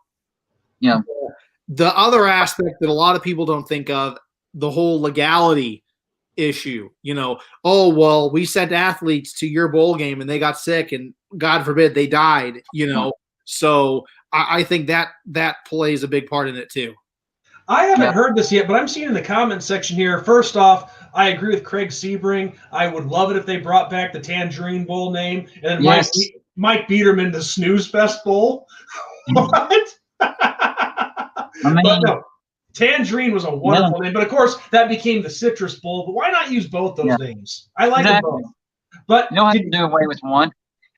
the other aspect that a lot of people don't think of, the whole legality issue. Oh, well, we sent athletes to your bowl game and they got sick and God forbid they died, So I think that plays a big part in it too. I haven't heard this yet, but I'm seeing in the comment section here. First off, I agree with Craig Sebring. I would love it if they brought back the Tangerine Bowl name and then Mike Biederman the Snooze Fest Bowl. What? But no, Tangerine was a wonderful name, but of course that became the Citrus Bowl. But why not use both those names? I like them both. But you don't have to do away with one.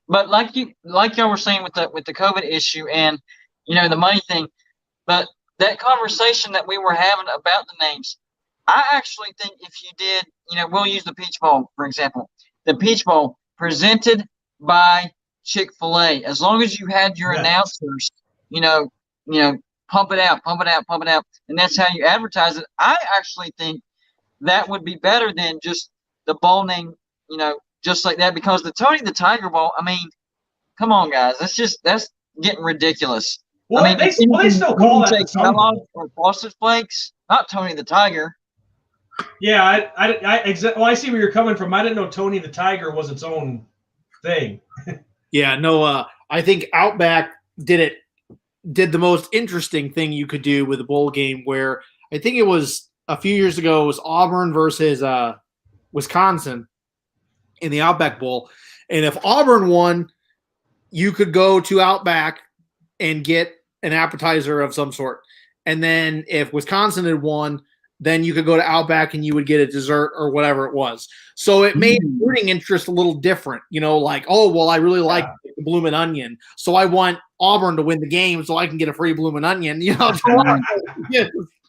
But like y'all were saying with the COVID issue and the money thing, but that conversation that we were having about the names, I actually think if you did, we'll use the Peach Bowl for example. The Peach Bowl presented by Chick-fil-A. As long as you had your announcers, pump it out, and that's how you advertise it. I actually think that would be better than just the bowl name, just like that, because the Tony the Tiger Bowl, I mean, come on, guys, that's getting ridiculous. Well, they still call that Kellogg or Frosted Flakes, not Tony the Tiger. Yeah, I see where you're coming from. I didn't know Tony the Tiger was its own thing. I think Outback did the most interesting thing you could do with a bowl game, where I think it was a few years ago, it was Auburn versus Wisconsin in the Outback Bowl. And if Auburn won, you could go to Outback and get an appetizer of some sort. And then if Wisconsin had won, then you could go to Outback and you would get a dessert or whatever it was. So it made rooting interest a little different, like, oh, well, I really like the Bloomin' Onion, so I want Auburn to win the game so I can get a free Bloomin' Onion,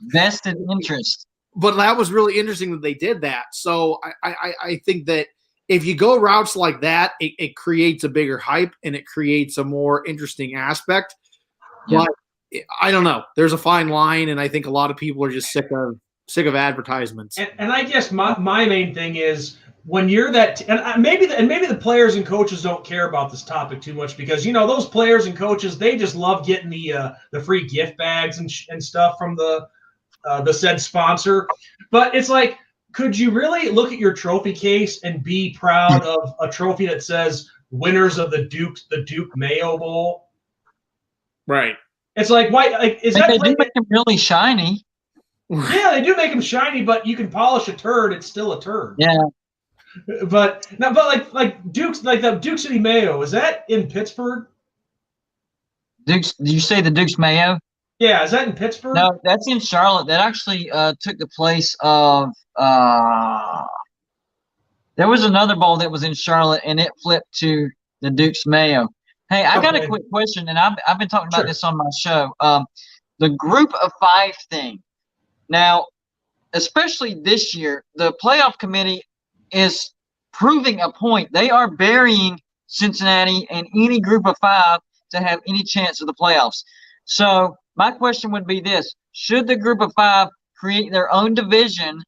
Vested interest. But that was really interesting that they did that. So I think that if you go routes like that, it creates a bigger hype and it creates a more interesting aspect. Yeah. But I don't know. There's a fine line, and I think a lot of people are just sick of advertisements. And I guess my main thing is when you're that, and maybe the players and coaches don't care about this topic too much because those players and coaches, they just love getting the free gift bags and stuff from the said sponsor. But it's like, could you really look at your trophy case and be proud of a trophy that says winners of the Duke Mayo Bowl? Right. It's like, why? Like, is that they do make them really shiny? Yeah, they do make them shiny, but you can polish a turd; it's still a turd. Yeah. But like Duke's, like the Duke City Mayo, is that in Pittsburgh? Did you say the Duke's Mayo? Yeah, is that in Pittsburgh? No, that's in Charlotte. That actually took the place of there was another bowl that was in Charlotte, and it flipped to the Duke's Mayo. Hey, I got a quick question, and I've been talking about this on my show. The Group of Five thing. Now, especially this year, the playoff committee is proving a point. They are burying Cincinnati and any Group of Five to have any chance of the playoffs. So my question would be this: should the Group of Five create their own division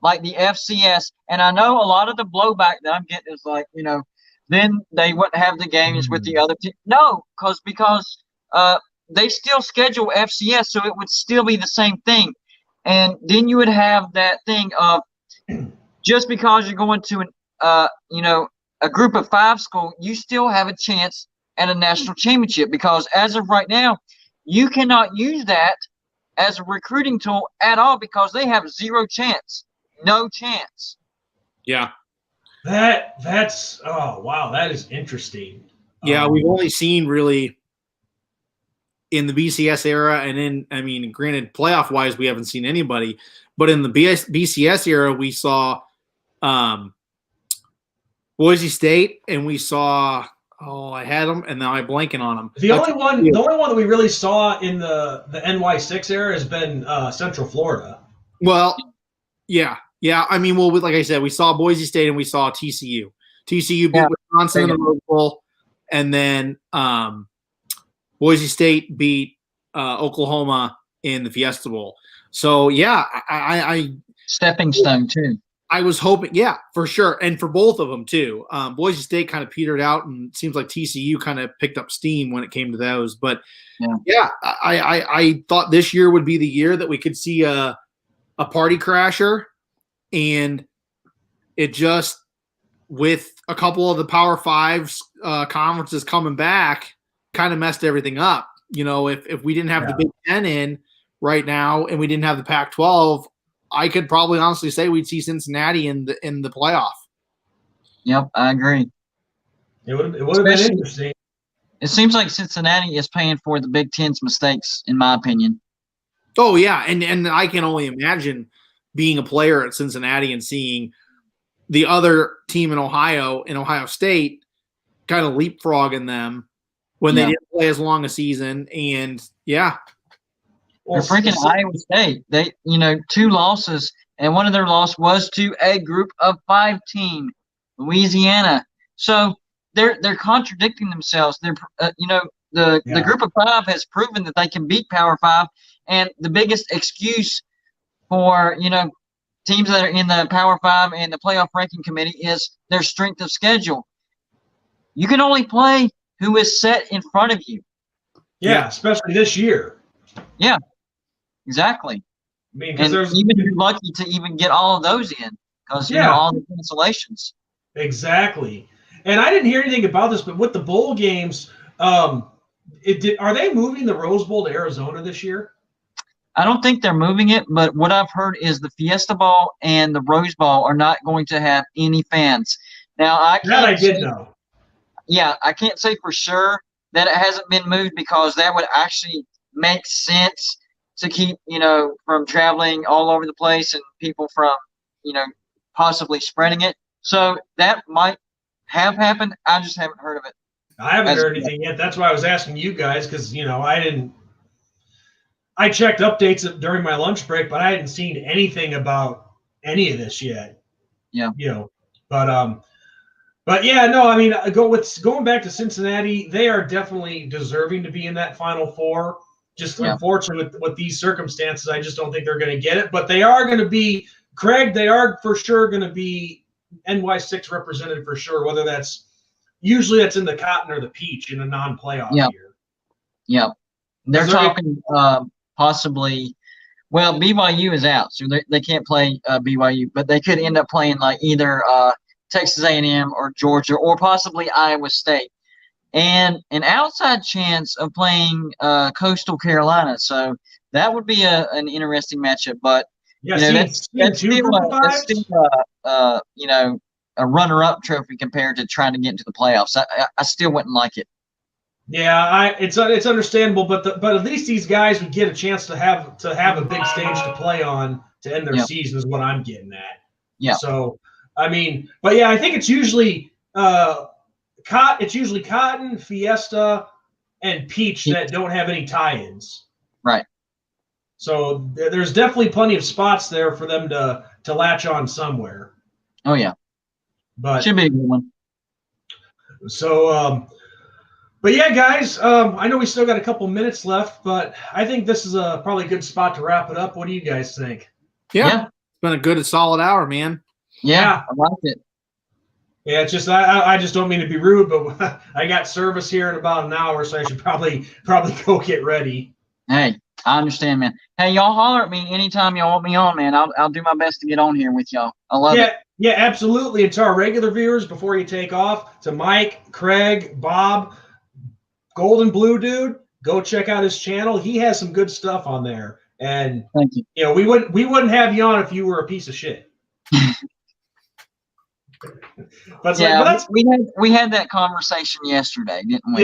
like the FCS? And I know a lot of the blowback that I'm getting is like, then they wouldn't have the games with the other team. No, because they still schedule FCS, so it would still be the same thing. And then you would have that thing of just because you're going to a Group of Five school, you still have a chance at a national championship, because as of right now, you cannot use that as a recruiting tool at all because they have zero chance, no chance. Yeah. That's oh wow, that is interesting. Yeah, we've only seen really in the BCS era, and granted, playoff wise, we haven't seen anybody, but in the BCS era, we saw Boise State, and we saw Oh, I had them, and now I'm blanking on them. The only one that we really saw in the NY6 era has been Central Florida. Well, yeah. I mean, like I said, we saw Boise State and we saw TCU. TCU beat Wisconsin in the Rose Bowl, and then Boise State beat Oklahoma in the Fiesta Bowl. So yeah, I stepping stone too. I was hoping, yeah, for sure, and for both of them too. Boise State kind of petered out, and it seems like TCU kind of picked up steam when it came to those. But yeah, I thought this year would be the year that we could see a party crasher, and it just, with a couple of the Power Fives conferences coming back, kind of messed everything up. You know, if we didn't have the Big Ten in right now and we didn't have the Pac-12, I could probably honestly say we'd see Cincinnati in the playoff. Yep, I agree. It would have been interesting. It seems like Cincinnati is paying for the Big Ten's mistakes, in my opinion. Oh yeah, and I can only imagine being a player at Cincinnati and seeing the other team in Ohio State, kind of leapfrogging them when they didn't play as long a season. And Well, freaking Iowa State, they 2 losses, and one of their losses was to a Group of 5 team, Louisiana. So they're contradicting themselves. They're the Group of 5 has proven that they can beat Power 5, and the biggest excuse for teams that are in the Power 5 and the playoff ranking committee is their strength of schedule. You can only play who is set in front of you. Yeah, especially this year. Yeah, exactly. I mean, and even you're lucky to even get all of those in because all the cancellations. Exactly. And I didn't hear anything about this, but with the bowl games, are they moving the Rose Bowl to Arizona this year? I don't think they're moving it, but what I've heard is the Fiesta Bowl and the Rose Bowl are not going to have any fans. Now, I did know. Yeah, I can't say for sure that it hasn't been moved because that would actually make sense to keep, from traveling all over the place and people from, possibly spreading it. So that might have happened. I just haven't heard of it. I haven't heard anything yet. That's why I was asking you guys because, I checked updates during my lunch break, but I hadn't seen anything about any of this yet. Yeah. But yeah, no, I mean, going back to Cincinnati, they are definitely deserving to be in that Final Four. Just unfortunately with these circumstances, I just don't think they're going to get it. But they are going to be, Craig, they are for sure going to be NY6 represented for sure, whether that's in the Cotton or the Peach in a non-playoff year. Yeah. They're talking possibly, well, BYU is out, so they can't play BYU, but they could end up playing like either Texas A&M or Georgia or possibly Iowa State. And an outside chance of playing Coastal Carolina. So that would be an interesting matchup. But that's still a runner-up trophy compared to trying to get into the playoffs. I still wouldn't like it. Yeah, it's understandable, but at least these guys would get a chance to have a big stage to play on to end their season is what I'm getting at. Yeah. So I mean, but yeah, I think it's usually Cotton, Fiesta, and Peach that don't have any tie-ins. Right. So there's definitely plenty of spots there for them to latch on somewhere. Oh yeah. But should be a good one. So but yeah, guys, I know we still got a couple minutes left, but I think this is probably a good spot to wrap it up. What do you guys think? Yeah. It's been a good, solid hour, man. Yeah, I like it. Yeah, it's just I just don't mean to be rude, but I got service here in about an hour, so I should probably go get ready. Hey, I understand, man. Hey, y'all holler at me anytime y'all want me on, man. I'll do my best to get on here with y'all. I love it. Yeah, absolutely. And to our regular viewers, before you take off, to Mike, Craig, Bob, Golden Blue Dude, go check out his channel. He has some good stuff on there. And thank you. We wouldn't have you on if you were a piece of shit. But we had that conversation yesterday, didn't we?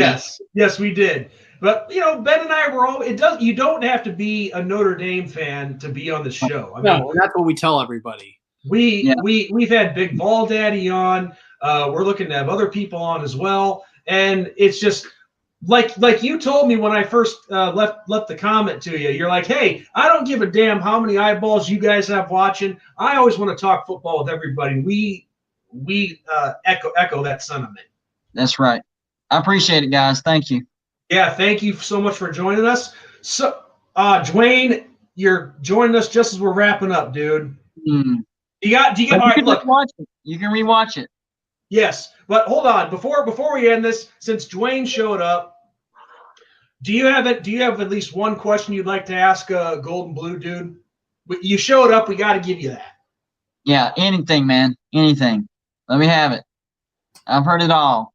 Yes, we did. But Ben and I you don't have to be a Notre Dame fan to be on the show. I mean, that's what we tell everybody. We've had Big Vol Daddy on. We're looking to have other people on as well. And it's just like you told me when I first left the comment to you. You're like, hey, I don't give a damn how many eyeballs you guys have watching. I always want to talk football with everybody. We echo that sentiment. That's right. I appreciate it, guys. Thank you. Yeah, thank you so much for joining us. So, Dwayne, you're joining us just as we're wrapping up, dude. Mm. Do you get? All right, look. You can rewatch it. Yes, but hold on. Before we end this, since Dwayne showed up, do you have at least one question you'd like to ask Golden Blue dude? You showed up. We got to give you that. Yeah, anything, man. Anything. Let me have it. I've heard it all.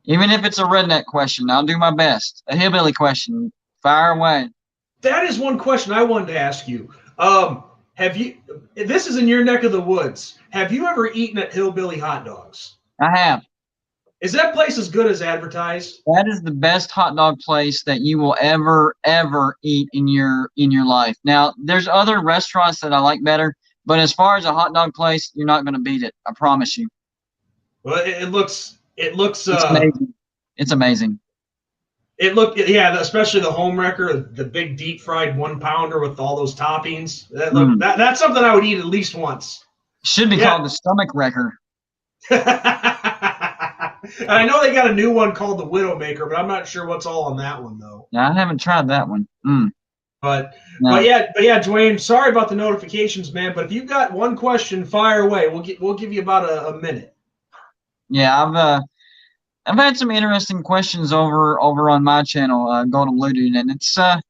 Even if it's a redneck question, I'll do my best. A hillbilly question. Fire away. That is one question I wanted to ask you. Have you? This is in your neck of the woods. Have you ever eaten at Hillbilly Hot Dogs? I have. Is that place as good as advertised? That is the best hot dog place that you will ever eat in your life. Now, there's other restaurants that I like better, but as far as a hot dog place, you're not going to beat it. I promise you. Well, it looks. It's amazing. It's amazing. Yeah, especially the home wrecker, the big deep fried 1 pounder with all those toppings. That's something I would eat at least once. Should be called the stomach wrecker. I know they got a new one called the Widowmaker, but I'm not sure what's all on that one though. Yeah, I haven't tried that one. But yeah, Dwayne, sorry about the notifications, man. But if you've got one question, fire away. We'll give you about a minute. Yeah, I've had some interesting questions over on my channel, Golden Blue Dude, and it's I'm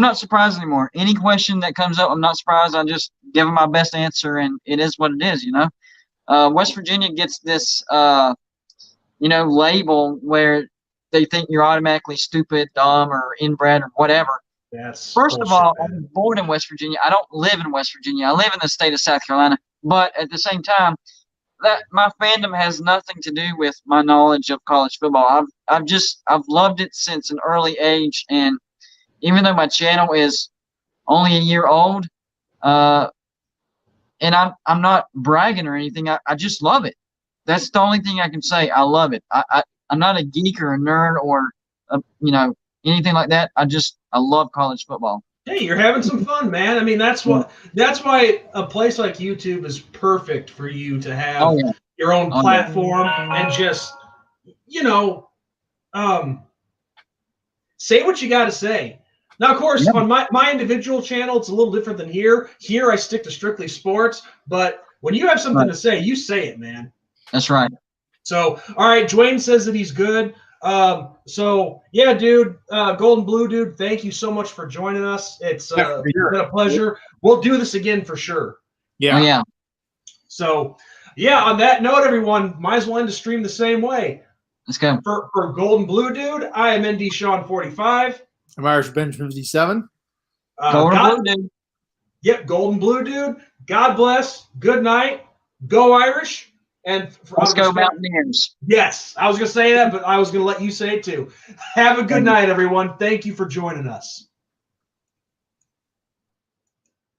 not surprised anymore. Any question that comes up, I'm not surprised. I just give them my best answer, and it is what it is. West Virginia gets this label where they think you're automatically stupid, dumb, or inbred, or whatever. That's First bullshit, of all, man. I was born in West Virginia. I don't live in West Virginia. I live in the state of South Carolina, but at the same time, that my fandom has nothing to do with my knowledge of college football. I've loved it since an early age, and even though my channel is only a year old, and I'm not bragging or anything, I just love it. That's the only thing I can say. I love it. I'm not a geek or a nerd or anything like that. I love college football. Hey, you're having some fun, man. I mean, that's why a place like YouTube is perfect for you to have your own platform and just, say what you got to say. Now, of course, on my individual channel, it's a little different than here. Here, I stick to strictly sports. But when you have something to say, you say it, man. That's right. So, all right, Dwayne says that he's good. So yeah, dude, Golden Blue dude, thank you so much for joining us. It's been a pleasure. We'll do this again for sure. Yeah. Oh, yeah. So yeah, on that note, everyone, might as well end the stream the same way. Let's go. For Golden Blue dude, I am ND Sean 45. I'm Irish Benjamin 57. Golden Blue dude. Yep, Golden Blue dude. God bless. Good night. Go Irish. And let's go Mountaineers. Yes, I was going to say that, but I was going to let you say it too. Have a good night, everyone. Thank you for joining us.